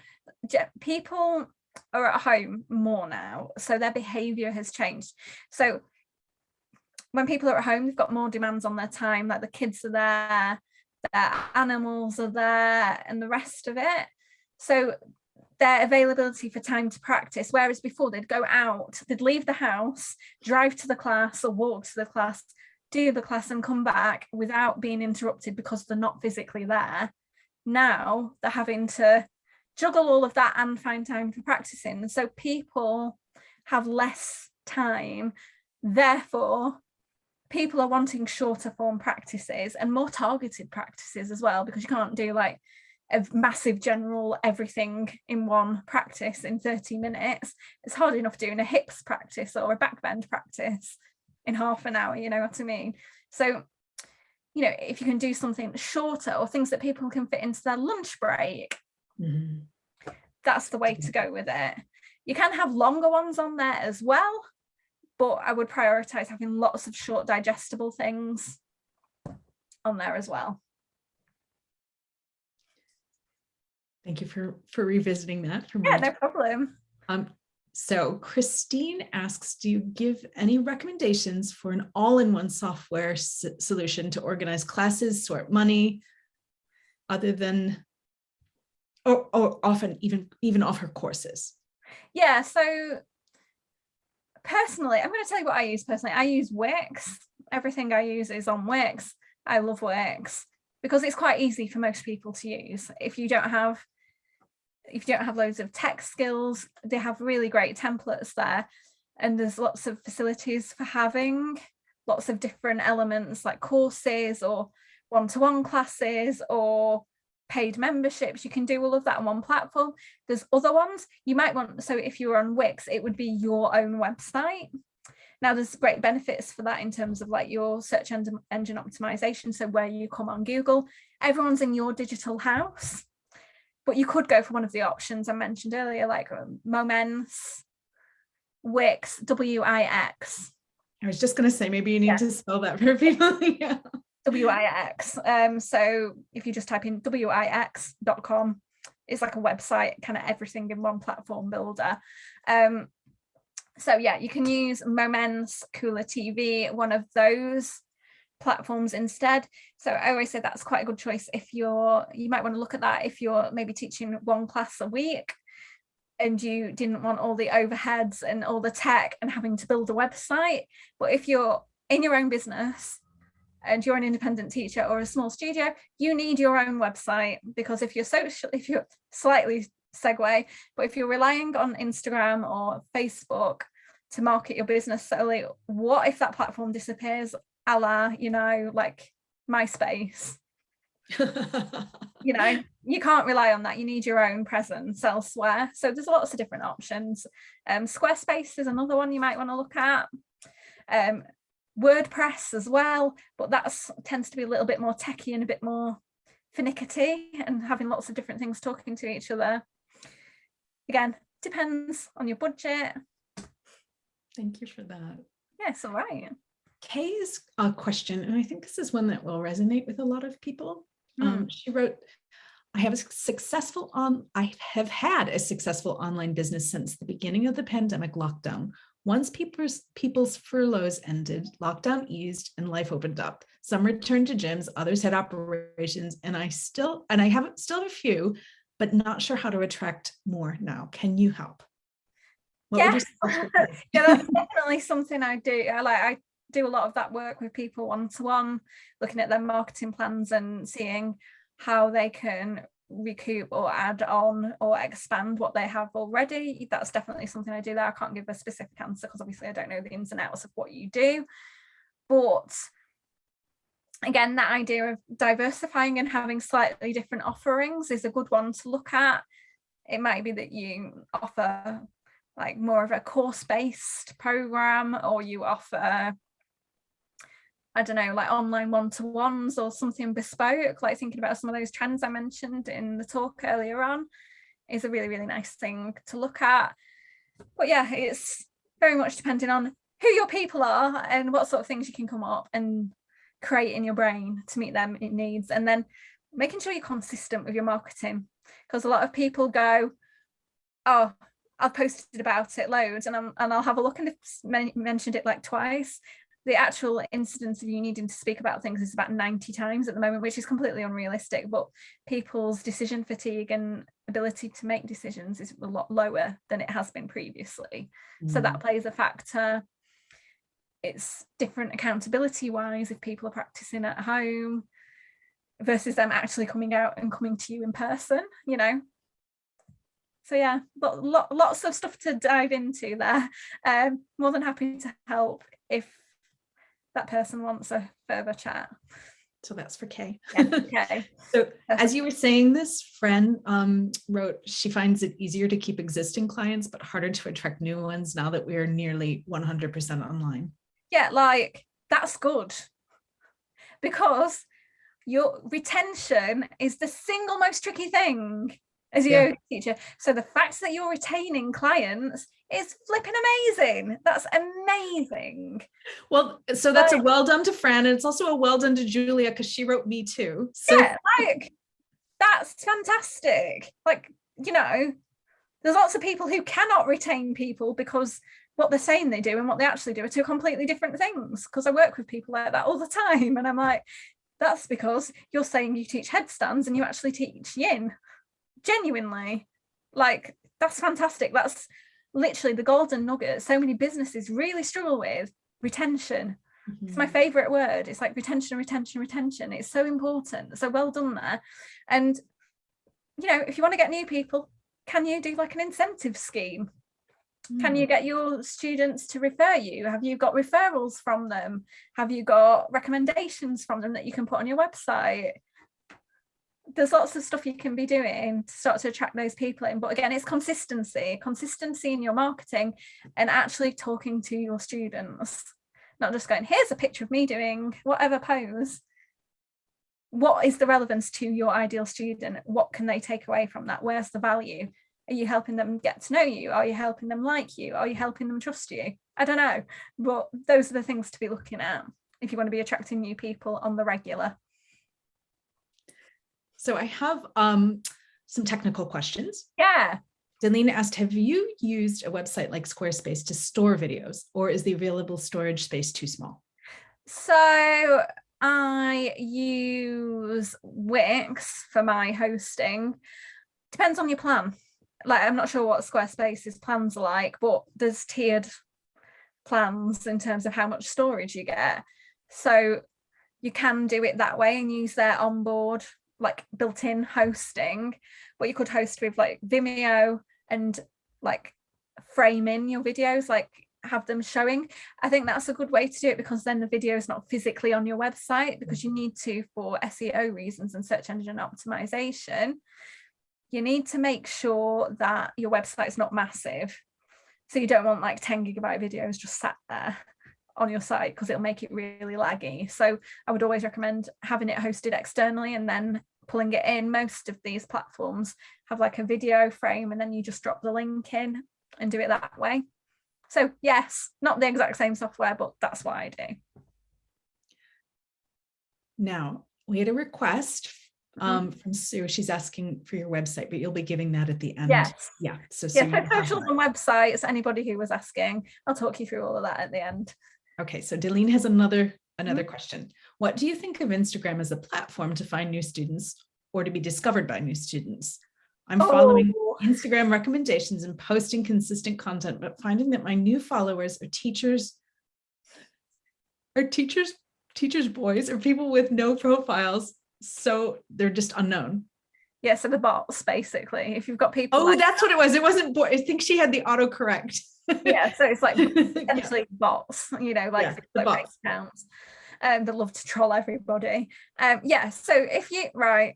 People are at home more now, so their behavior has changed. So when people are at home, they've got more demands on their time, like the kids are there, their animals are there, and the rest of it. So their availability for time to practice, whereas before they'd go out, they'd leave the house, drive to the class or walk to the class, do the class and come back without being interrupted because they're not physically there. Now they're having to juggle all of that and find time for practicing. So people have less time. Therefore, people are wanting shorter form practices and more targeted practices as well, because you can't do like a massive general everything in one practice in 30 minutes. It's hard enough doing a hips practice or a back bend practice in half an hour, you know what I mean? So, you know, if you can do something shorter or things that people can fit into their lunch break, that's the way to go with it. You can have longer ones on there as well, but I would prioritize having lots of short digestible things on there as well. Thank you for revisiting that for me. Yeah, no problem. So Christine asks, do you give any recommendations for an all-in-one software solution to organize classes, sort money, other than, or often even offer courses? Yeah, so personally, I'm going to tell you what I use personally. I use Wix. Everything I use is on Wix. I love Wix because it's quite easy for most people to use. If you don't have loads of tech skills, they have really great templates there, and there's lots of facilities for having lots of different elements like courses or one-to-one classes or paid memberships. You can do all of that on one platform. There's other ones you might want. So if you're on Wix, it would be your own website. Now there's great benefits for that in terms of like your search engine optimization. So where you come on Google, everyone's in your digital house. But you could go for one of the options I mentioned earlier, like Moments, Wix, W-I-X. I was just going to say, maybe you need to spell that for people. Yeah. W-I-X. So if you just type in wix.com, it's like a website, kind of everything in one platform builder. So yeah, you can use Moments, Cooler TV, one of those platforms instead. So I always say that's quite a good choice if you might want to look at that if you're maybe teaching one class a week and you didn't want all the overheads and all the tech and having to build a website. But if you're in your own business and you're an independent teacher or a small studio, you need your own website, because if you're slightly segue, but if you're relying on Instagram or Facebook to market your business solely, what if that platform disappears? A la, you know, like MySpace. You know, you can't rely on that. You need your own presence elsewhere. So there's lots of different options. Squarespace is another one you might want to look at. WordPress as well, but that tends to be a little bit more techy and a bit more finicky and having lots of different things talking to each other. Again, depends on your budget. Thank you for that. Yes, all right. Kay's question, and I think this is one that will resonate with a lot of people. She wrote, I have had a successful online business since the beginning of the pandemic lockdown. Once people's furloughs ended, lockdown eased and life opened up. Some returned to gyms, others had operations, and I still have a few, but not sure how to attract more now. Can you help? Yeah, yeah, that's definitely something I do. do a lot of that work with people one-to-one, looking at their marketing plans and seeing how they can recoup or add on or expand what they have already. That's definitely something I do there. I can't give a specific answer because obviously I don't know the ins and outs of what you do. But again, that idea of diversifying and having slightly different offerings is a good one to look at. It might be that you offer like more of a course-based program, or you offer, I don't know, like online one-to-ones or something bespoke, like thinking about some of those trends I mentioned in the talk earlier on is a really, really nice thing to look at. But yeah, it's very much depending on who your people are and what sort of things you can come up and create in your brain to meet them needs, and then making sure you're consistent with your marketing, because a lot of people go, oh, I've posted about it loads and I'll have a look and it's mentioned it like twice. The actual incidence of you needing to speak about things is about 90 times at the moment, which is completely unrealistic, but people's decision fatigue and ability to make decisions is a lot lower than it has been previously. So that plays a factor. It's different accountability wise if people are practicing at home versus them actually coming out and coming to you in person, you know. So yeah, lots of stuff to dive into there. More than happy to help if that person wants a further chat. So that's for Kay. Yeah, okay. So as you were saying this, Fran wrote, she finds it easier to keep existing clients, but harder to attract new ones now that we are nearly 100% online. Yeah, like that's good, because your retention is the single most tricky thing as a yoga teacher. So the fact that you're retaining clients is flipping amazing. That's amazing. Well, so that's a well done to Fran, and it's also a well done to Julia, because she wrote me too. So yeah, like that's fantastic. Like, you know, there's lots of people who cannot retain people because what they're saying they do and what they actually do are two completely different things, because I work with people like that all the time, and I'm like, that's because you're saying you teach headstands and you actually teach yin. Genuinely, like that's fantastic. That's literally the golden nugget so many businesses really struggle with. Retention. It's my favorite word. It's like retention. It's so important. So well done there. And you know, if you want to get new people, can you do like an incentive scheme? Can you get your students to refer you? Have you got referrals from them? Have you got recommendations from them that you can put on your website? There's lots of stuff you can be doing to start to attract those people in. But again, it's consistency in your marketing and actually talking to your students, not just going, here's a picture of me doing whatever pose. What is the relevance to your ideal student? What can they take away from that? Where's the value? Are you helping them get to know you? Are you helping them like you? Are you helping them trust you? I don't know, but those are the things to be looking at if you want to be attracting new people on the regular. So I have some technical questions. Yeah. Delene asked, have you used a website like Squarespace to store videos, or is the available storage space too small? So I use Wix for my hosting. Depends on your plan. Like, I'm not sure what Squarespace's plans are like, but there's tiered plans in terms of how much storage you get. So you can do it that way and use their onboard, like built-in hosting, but you could host with like Vimeo and like framing your videos, like have them showing. I think that's a good way to do it, because then the video is not physically on your website, because you need to, for SEO reasons and search engine optimization, you need to make sure that your website is not massive. So you don't want like 10 gigabyte videos just sat there on your site, because it'll make it really laggy. So I would always recommend having it hosted externally and then pulling it in. Most of these platforms have like a video frame and then you just drop the link in and do it that way. So yes, not the exact same software, but that's what I do. Now, we had a request from Sue. She's asking for your website, but you'll be giving that at the end. Yes. Yeah. So socials and websites, anybody who was asking, I'll talk you through all of that at the end. Okay, so Delene has another question. What do you think of Instagram as a platform to find new students or to be discovered by new students? I'm following Instagram recommendations and posting consistent content, but finding that my new followers are teachers are teachers boys or people with no profiles? So they're just unknown. Yeah, so the bots, basically. If you've got people Oh, like that's what it was. It wasn't boy. I think she had the autocorrect. yeah, so it's like Yeah. essentially bots, you know, like Yeah, things the like fake bots. accounts that love to troll everybody. Yeah, so if you right,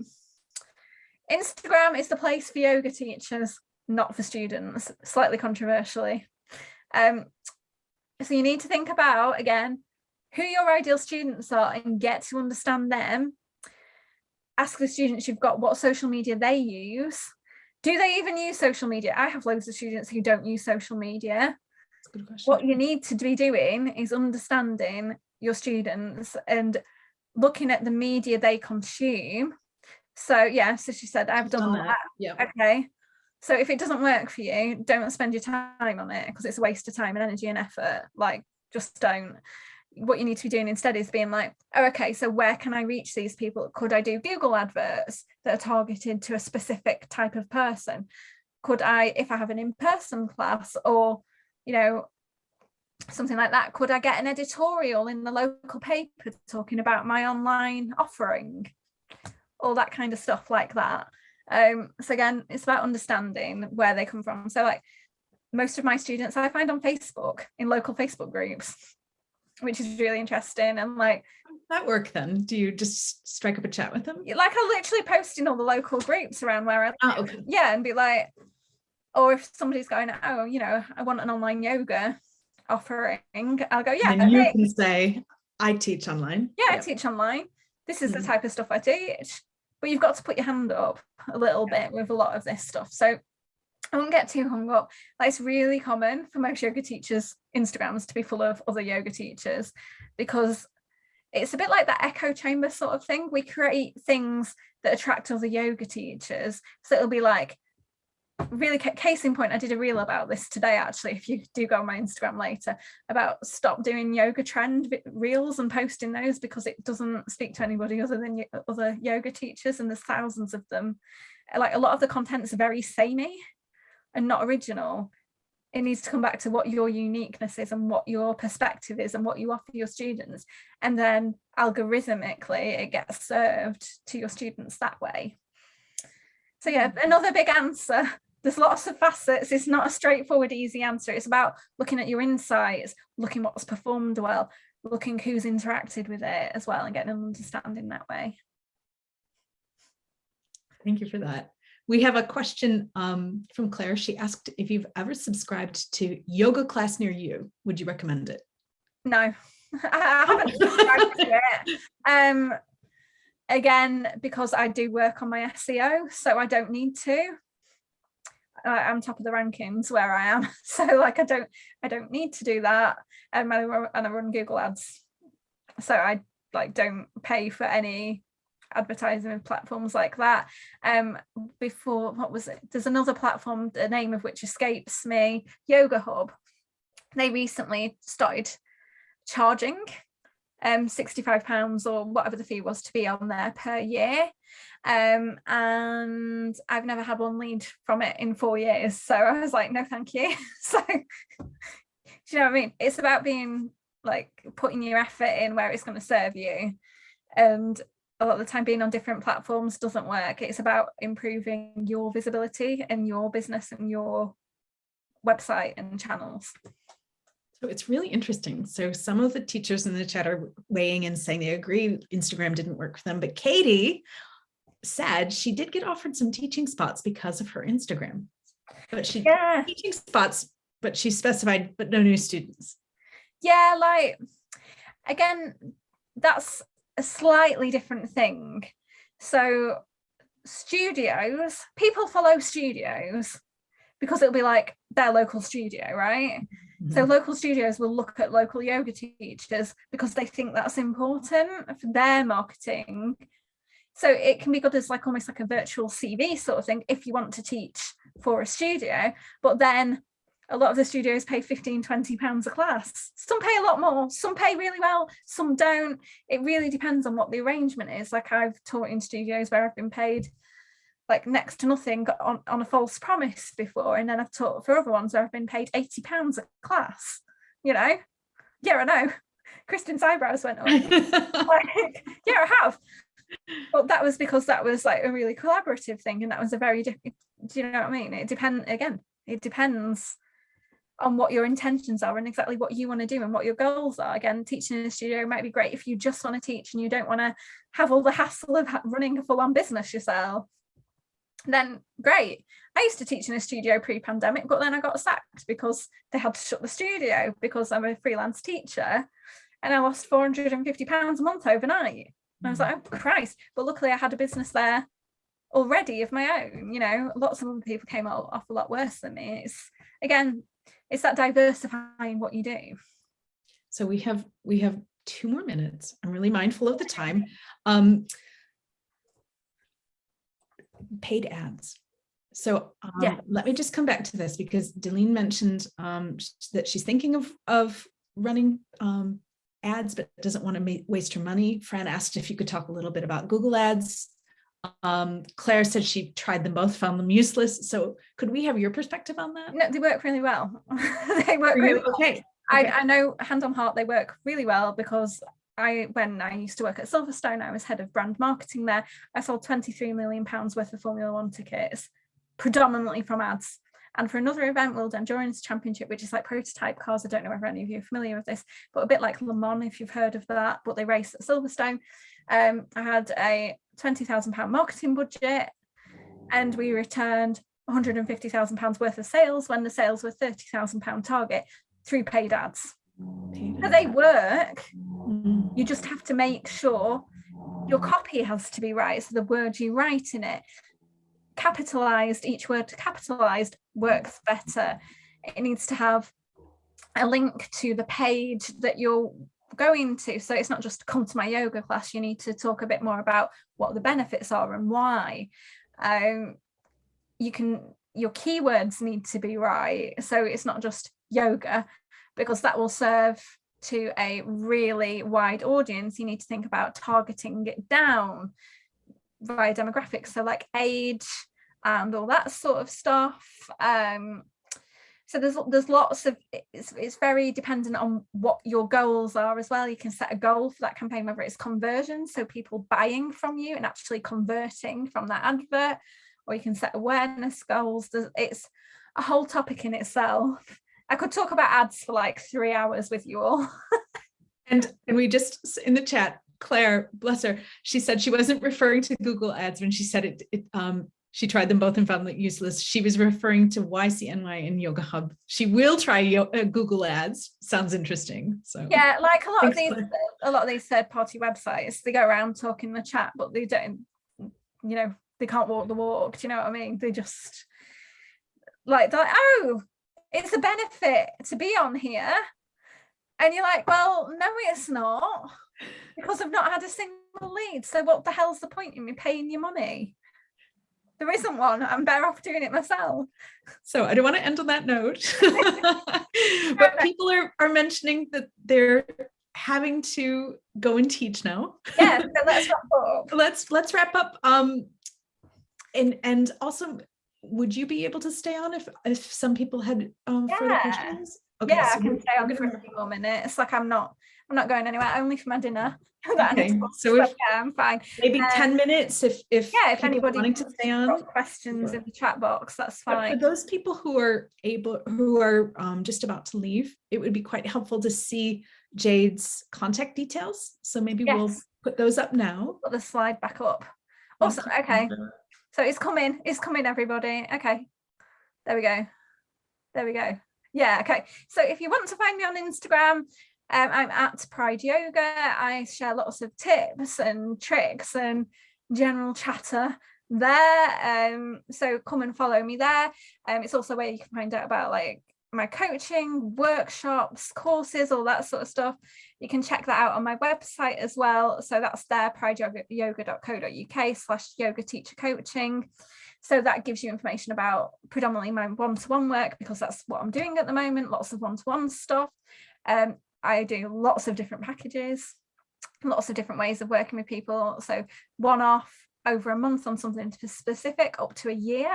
Instagram is the place for yoga teachers, not for students, slightly controversially. So you need to think about, again, who your ideal students are and get to understand them. Ask the students you've got what social media they use. Do they even use social media? I have loads of students who don't use social media. That's a good question. What you need to be doing is understanding your students and looking at the media they consume. So yeah, so she said, I've done all that. Yeah. Okay. So if it doesn't work for you, don't spend your time on it because it's a waste of time and energy and effort. Like, just don't. What you need to be doing instead is being like, oh, okay, so where can I reach these people? Could I do Google adverts that are targeted to a specific type of person? Could I, if I have an in-person class or, you know, something like that, could I get an editorial in the local paper talking about my online offering? All that kind of stuff like that. So again, it's about understanding where they come from. So like most of my students I find on Facebook, in local Facebook groups, which is really interesting. And like, how does that work then? Do you just strike up a chat with them? Like I literally post in all the local groups around where I live. Oh, okay. Yeah, and be like, or if somebody's going, oh, you know, I want an online yoga offering, I'll go, yeah. And you can say, I teach online. Yeah, I teach online. This is the type of stuff I teach. But you've got to put your hand up a little bit with a lot of this stuff. So I won't get too hung up. Like, it's really common for most yoga teachers' Instagrams to be full of other yoga teachers because it's a bit like that echo chamber sort of thing. We create things that attract other yoga teachers. So it'll be like, really, case in point, I did a reel about this today, actually, if you do go on my Instagram later, about stop doing yoga trend reels and posting those because it doesn't speak to anybody other than other yoga teachers, and there's thousands of them. Like, a lot of the content's very samey and not original. It needs to come back to what your uniqueness is and what your perspective is and what you offer your students, and then algorithmically it gets served to your students that way. So yeah, another big answer. There's lots of facets. It's not a straightforward, easy answer. It's about looking at your insights, looking what's performed well, looking who's interacted with it as well, and getting an understanding that way. Thank you for that. We have a question from Claire. She asked if you've ever subscribed to yoga class near you. Would you recommend it? No, I haven't subscribed to it. Again, because I do work on my SEO, so I don't need to. I'm top of the rankings where I am, so like I don't need to do that. And I run Google ads, so I like don't pay for any advertising with platforms like that. Before, what was it? There's another platform, the name of which escapes me, Yoga Hub. They recently started charging £65 or whatever the fee was to be on there per year, and I've never had one lead from it in 4 years, so I was like, no thank you. So do you know what I mean? It's about being like putting your effort in where it's going to serve you, and a lot of the time being on different platforms doesn't work. It's about improving your visibility and your business and your website and channels. So it's really interesting. So some of the teachers in the chat are weighing in saying they agree Instagram didn't work for them, but Katie said she did get offered some teaching spots because of her Instagram, but she teaching spots, but she specified, but no new students. Yeah, like, again, that's a slightly different thing. So studios, people follow studios because it'll be like their local studio, right? Mm-hmm. So local studios will look at local yoga teachers because they think that's important for their marketing. So it can be good as like almost like a virtual CV sort of thing if you want to teach for a studio, but then a lot of the studios pay £15-20 a class. Some pay a lot more, some pay really well, some don't. It really depends on what the arrangement is. Like, I've taught in studios where I've been paid like next to nothing on a false promise before, and then I've taught for other ones where I've been paid £80 a class, you know. Yeah, I know. Kristen's eyebrows went up. Like, yeah, I have. But that was because that was like a really collaborative thing, and that was a very different, do you know what I mean? It depends on what your intentions are and exactly what you want to do and what your goals are. Again, teaching in a studio might be great if you just want to teach and you don't want to have all the hassle of running a full-on business yourself. Then great. I used to teach in a studio pre-pandemic, but then I got sacked because they had to shut the studio because I'm a freelance teacher, and I lost £450 a month overnight. And I was like, oh Christ. But luckily I had a business there already of my own. You know, lots of other people came off a lot worse than me. It's that diversifying what you do. So we have 2 more minutes. I'm really mindful of the time. Paid ads. So let me just come back to this, because Delene mentioned that she's thinking of running ads, but doesn't want to waste her money. Fran asked if you could talk a little bit about Google ads. Claire said she tried them both, found them useless. So could we have your perspective on that? No, they work really well. They work really well. Okay. I know, hand on heart, they work really well, because when I used to work at Silverstone, I was head of brand marketing there. I sold £23 million worth of Formula One tickets, predominantly from ads. And for another event, World Endurance Championship, which is like prototype cars, I don't know if any of you are familiar with this, but a bit like Le Mans, if you've heard of that, but they race at Silverstone. I had a £20,000 marketing budget, and we returned £150,000 worth of sales when the sales were £30,000 target through paid ads. So they work. You just have to make sure your copy has to be right. So the words you write in it, capitalized, each word capitalized works better. It needs to have a link to the page that you're going to. So it's not just come to my yoga class. You need to talk a bit more about what the benefits are and why. Your keywords need to be right. So it's not just yoga, because that will serve to a really wide audience. You need to think about targeting it down via demographics, so like age and all that sort of stuff. So there's lots of, it's very dependent on what your goals are as well. You can set a goal for that campaign, whether it's conversion, so people buying from you and actually converting from that advert, or you can set awareness goals. It's a whole topic in itself. I could talk about ads for like 3 hours with you all. And we just, in the chat, Claire, bless her, she said she wasn't referring to Google ads when she said she tried them both and found them useless. She was referring to YCNY and Yoga Hub. She will try Google ads. Sounds interesting. So yeah, like a lot of these third-party websites, they go around talking the chat, but they don't, they can't walk the walk. Do you know what I mean? They just like, oh, it's a benefit to be on here. And you're like, well, no, it's not, because I've not had a single lead. So what the hell's the point in me paying you money? There isn't one. I'm better off doing it myself. So I don't want to end on that note. But people are mentioning that they're having to go and teach now. Yeah, so let's wrap up. Let's wrap up. And also, would you be able to stay on if some people had further questions? Okay, yeah, so I can stay on for a few more minutes. Like I'm not going anywhere, only for my dinner. Okay, so yeah, I'm fine. Maybe 10 minutes if anybody wanting to stay on. Questions in the chat box, that's fine. But for those people who are just about to leave, it would be quite helpful to see Jade's contact details. So maybe we'll put those up now. Put the slide back up. Awesome. Okay. So it's coming, everybody. Okay. There we go. Yeah, okay. So if you want to find me on Instagram, I'm at Pride Yoga. I share lots of tips and tricks and general chatter there. So come and follow me there. It's also where you can find out about like my coaching, workshops, courses, all that sort of stuff. You can check that out on my website as well. So that's there, prideyoga.co.uk/yoga teacher coaching. So that gives you information about predominantly my one-to-one work, because that's what I'm doing at the moment, lots of one-to-one stuff. I do lots of different packages, lots of different ways of working with people. So one-off, over a month on something specific, up to a year.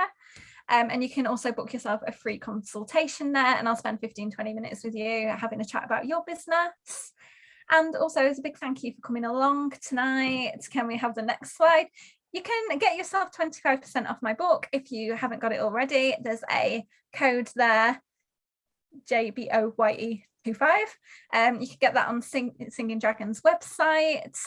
And you can also book yourself a free consultation there, and I'll spend 15-20 minutes with you having a chat about your business. And also, as a big thank you for coming along tonight. Can we have the next slide? You can get yourself 25% off my book if you haven't got it already. There's a code there, JBOYE25. You can get that on Singing Dragon's website.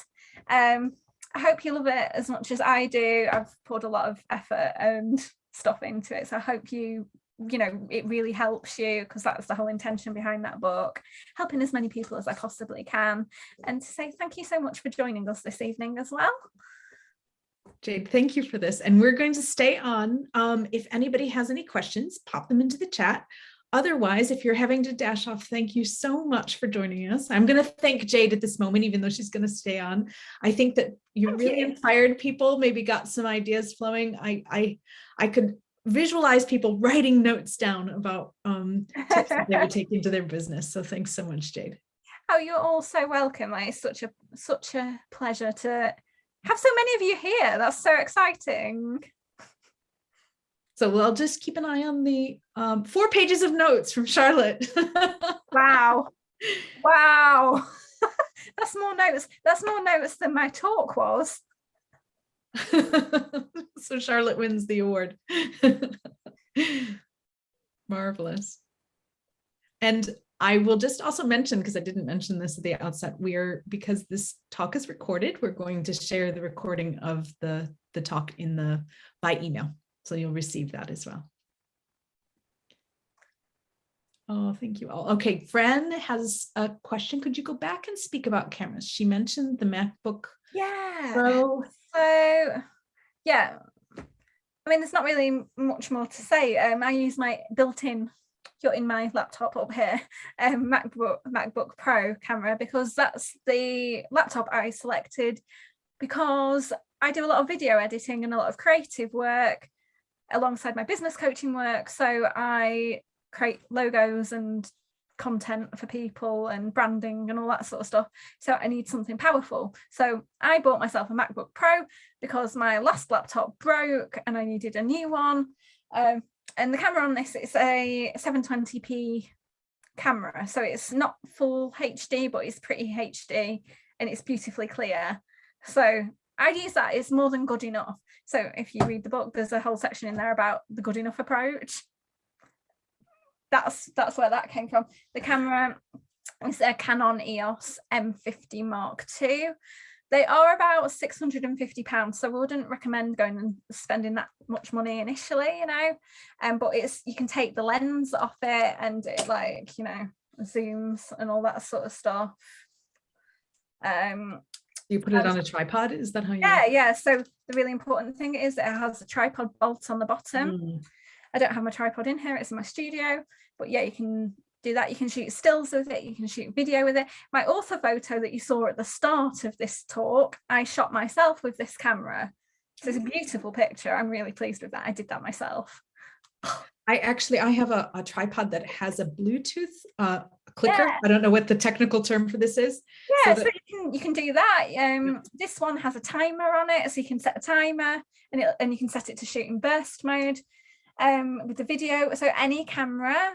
I hope you love it as much as I do. I've poured a lot of effort and stuff into it, so I hope you know, it really helps you, because that's the whole intention behind that book, helping as many people as I possibly can. And to say thank you so much for joining us this evening as well. Jade, thank you for this. And we're going to stay on. If anybody has any questions, pop them into the chat. Otherwise, if you're having to dash off, thank you so much for joining us. I'm going to thank Jade at this moment, even though she's going to stay on. I think that you really inspired people, maybe got some ideas flowing. I could visualize people writing notes down about tips that they would take into their business. So thanks so much, Jade. Oh, you're all so welcome. It's such a pleasure to have so many of you here. That's so exciting. So we'll just keep an eye on the 4 pages of notes from Charlotte. Wow. That's more notes than my talk was. So Charlotte wins the award. Marvelous. And I will just also mention, because I didn't mention this at the outset, because this talk is recorded, we're going to share the recording of the talk by email. So you'll receive that as well. Oh, thank you all. Okay, Fran has a question. Could you go back and speak about cameras? She mentioned the MacBook Pro. So, yeah, I mean, there's not really much more to say. I use my built-in, you're in my laptop up here, MacBook Pro camera, because that's the laptop I selected, because I do a lot of video editing and a lot of creative work alongside my business coaching work. So I create logos and content for people and branding and all that sort of stuff. So I need something powerful. So I bought myself a MacBook Pro because my last laptop broke and I needed a new one. And the camera on this is a 720p camera. So it's not full HD, but it's pretty HD and it's beautifully clear. So I'd use that. It's more than good enough. So if you read the book, there's a whole section in there about the good enough approach. That's where that came from. The camera is a Canon EOS M50 Mark II. They are about £650, so I wouldn't recommend going and spending that much money initially, you know. But you can take the lens off it and it, like, you know, zooms and all that sort of stuff. You put it on a tripod? Is that how you? Yeah. So the really important thing is it has a tripod bolt on the bottom. I don't have my tripod in here, it's in my studio, but yeah, you can do that. You can shoot stills with it, you can shoot video with it. My author photo that you saw at the start of this talk, I shot myself with this camera. So it's a beautiful picture. I'm really pleased with that. I did that myself. I have a tripod that has a Bluetooth clicker. Yeah. I don't know what the technical term for this is. Yeah, so you can do that. This one has a timer on it, so you can set a timer and you can set it to shoot in burst mode with the video. So any camera,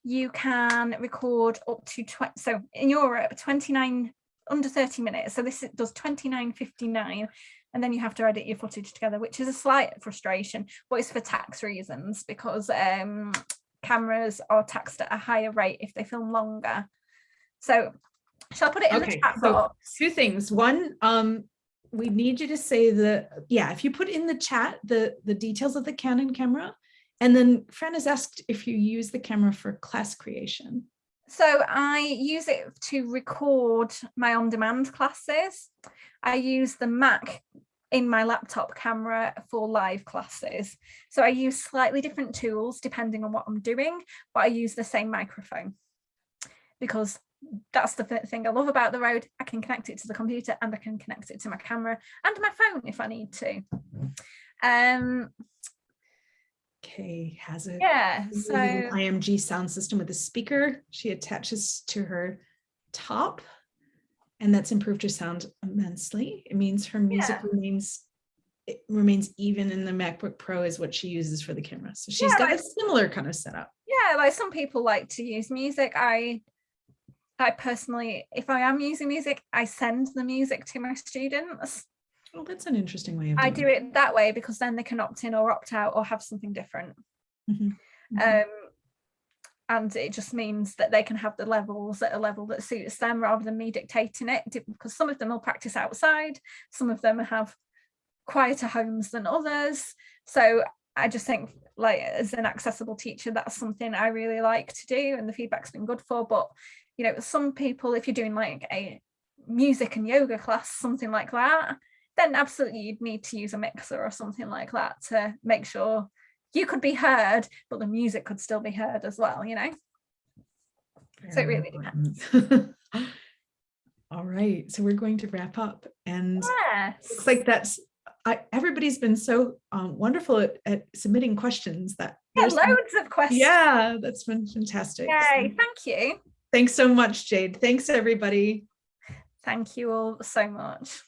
you can record up to so in Europe 29 under 30 minutes. So this does 29.59. And then you have to edit your footage together, which is a slight frustration, but it's for tax reasons, because cameras are taxed at a higher rate if they film longer. So shall I put it in the chat box? So 2 things. One, we need you to say if you put in the chat the details of the Canon camera, and then Fran has asked if you use the camera for class creation. So I use it to record my on-demand classes. I use the Mac in my laptop camera for live classes. So I use slightly different tools depending on what I'm doing, but I use the same microphone because that's the thing I love about the Rode. I can connect it to the computer and I can connect it to my camera and my phone if I need to. Kay has a so IMG sound system with a speaker she attaches to her top, and that's improved her sound immensely. It means her music remains even in the MacBook Pro is what she uses for the camera. So she's got a similar kind of setup. Yeah, like some people like to use music. I I personally, if I am using music, I send the music to my students. Oh, that's an interesting way of I doing do it that way because then they can opt in or opt out or have something different. And it just means that they can have the levels at a level that suits them rather than me dictating it, because some of them will practice outside, some of them have quieter homes than others. So I just think, like, as an accessible teacher, that's something I really like to do and the feedback's been good for. But you know, some people, if you're doing like a music and yoga class, something like that, then absolutely you'd need to use a mixer or something like that to make sure you could be heard, but the music could still be heard as well, you know? So it really depends. All right, so we're going to wrap up, and Yes. looks like that's everybody's been so wonderful at submitting questions. That loads of questions. Yeah, that's been fantastic. Yay, thank you. Thanks so much, Jade. Thanks, everybody. Thank you all so much.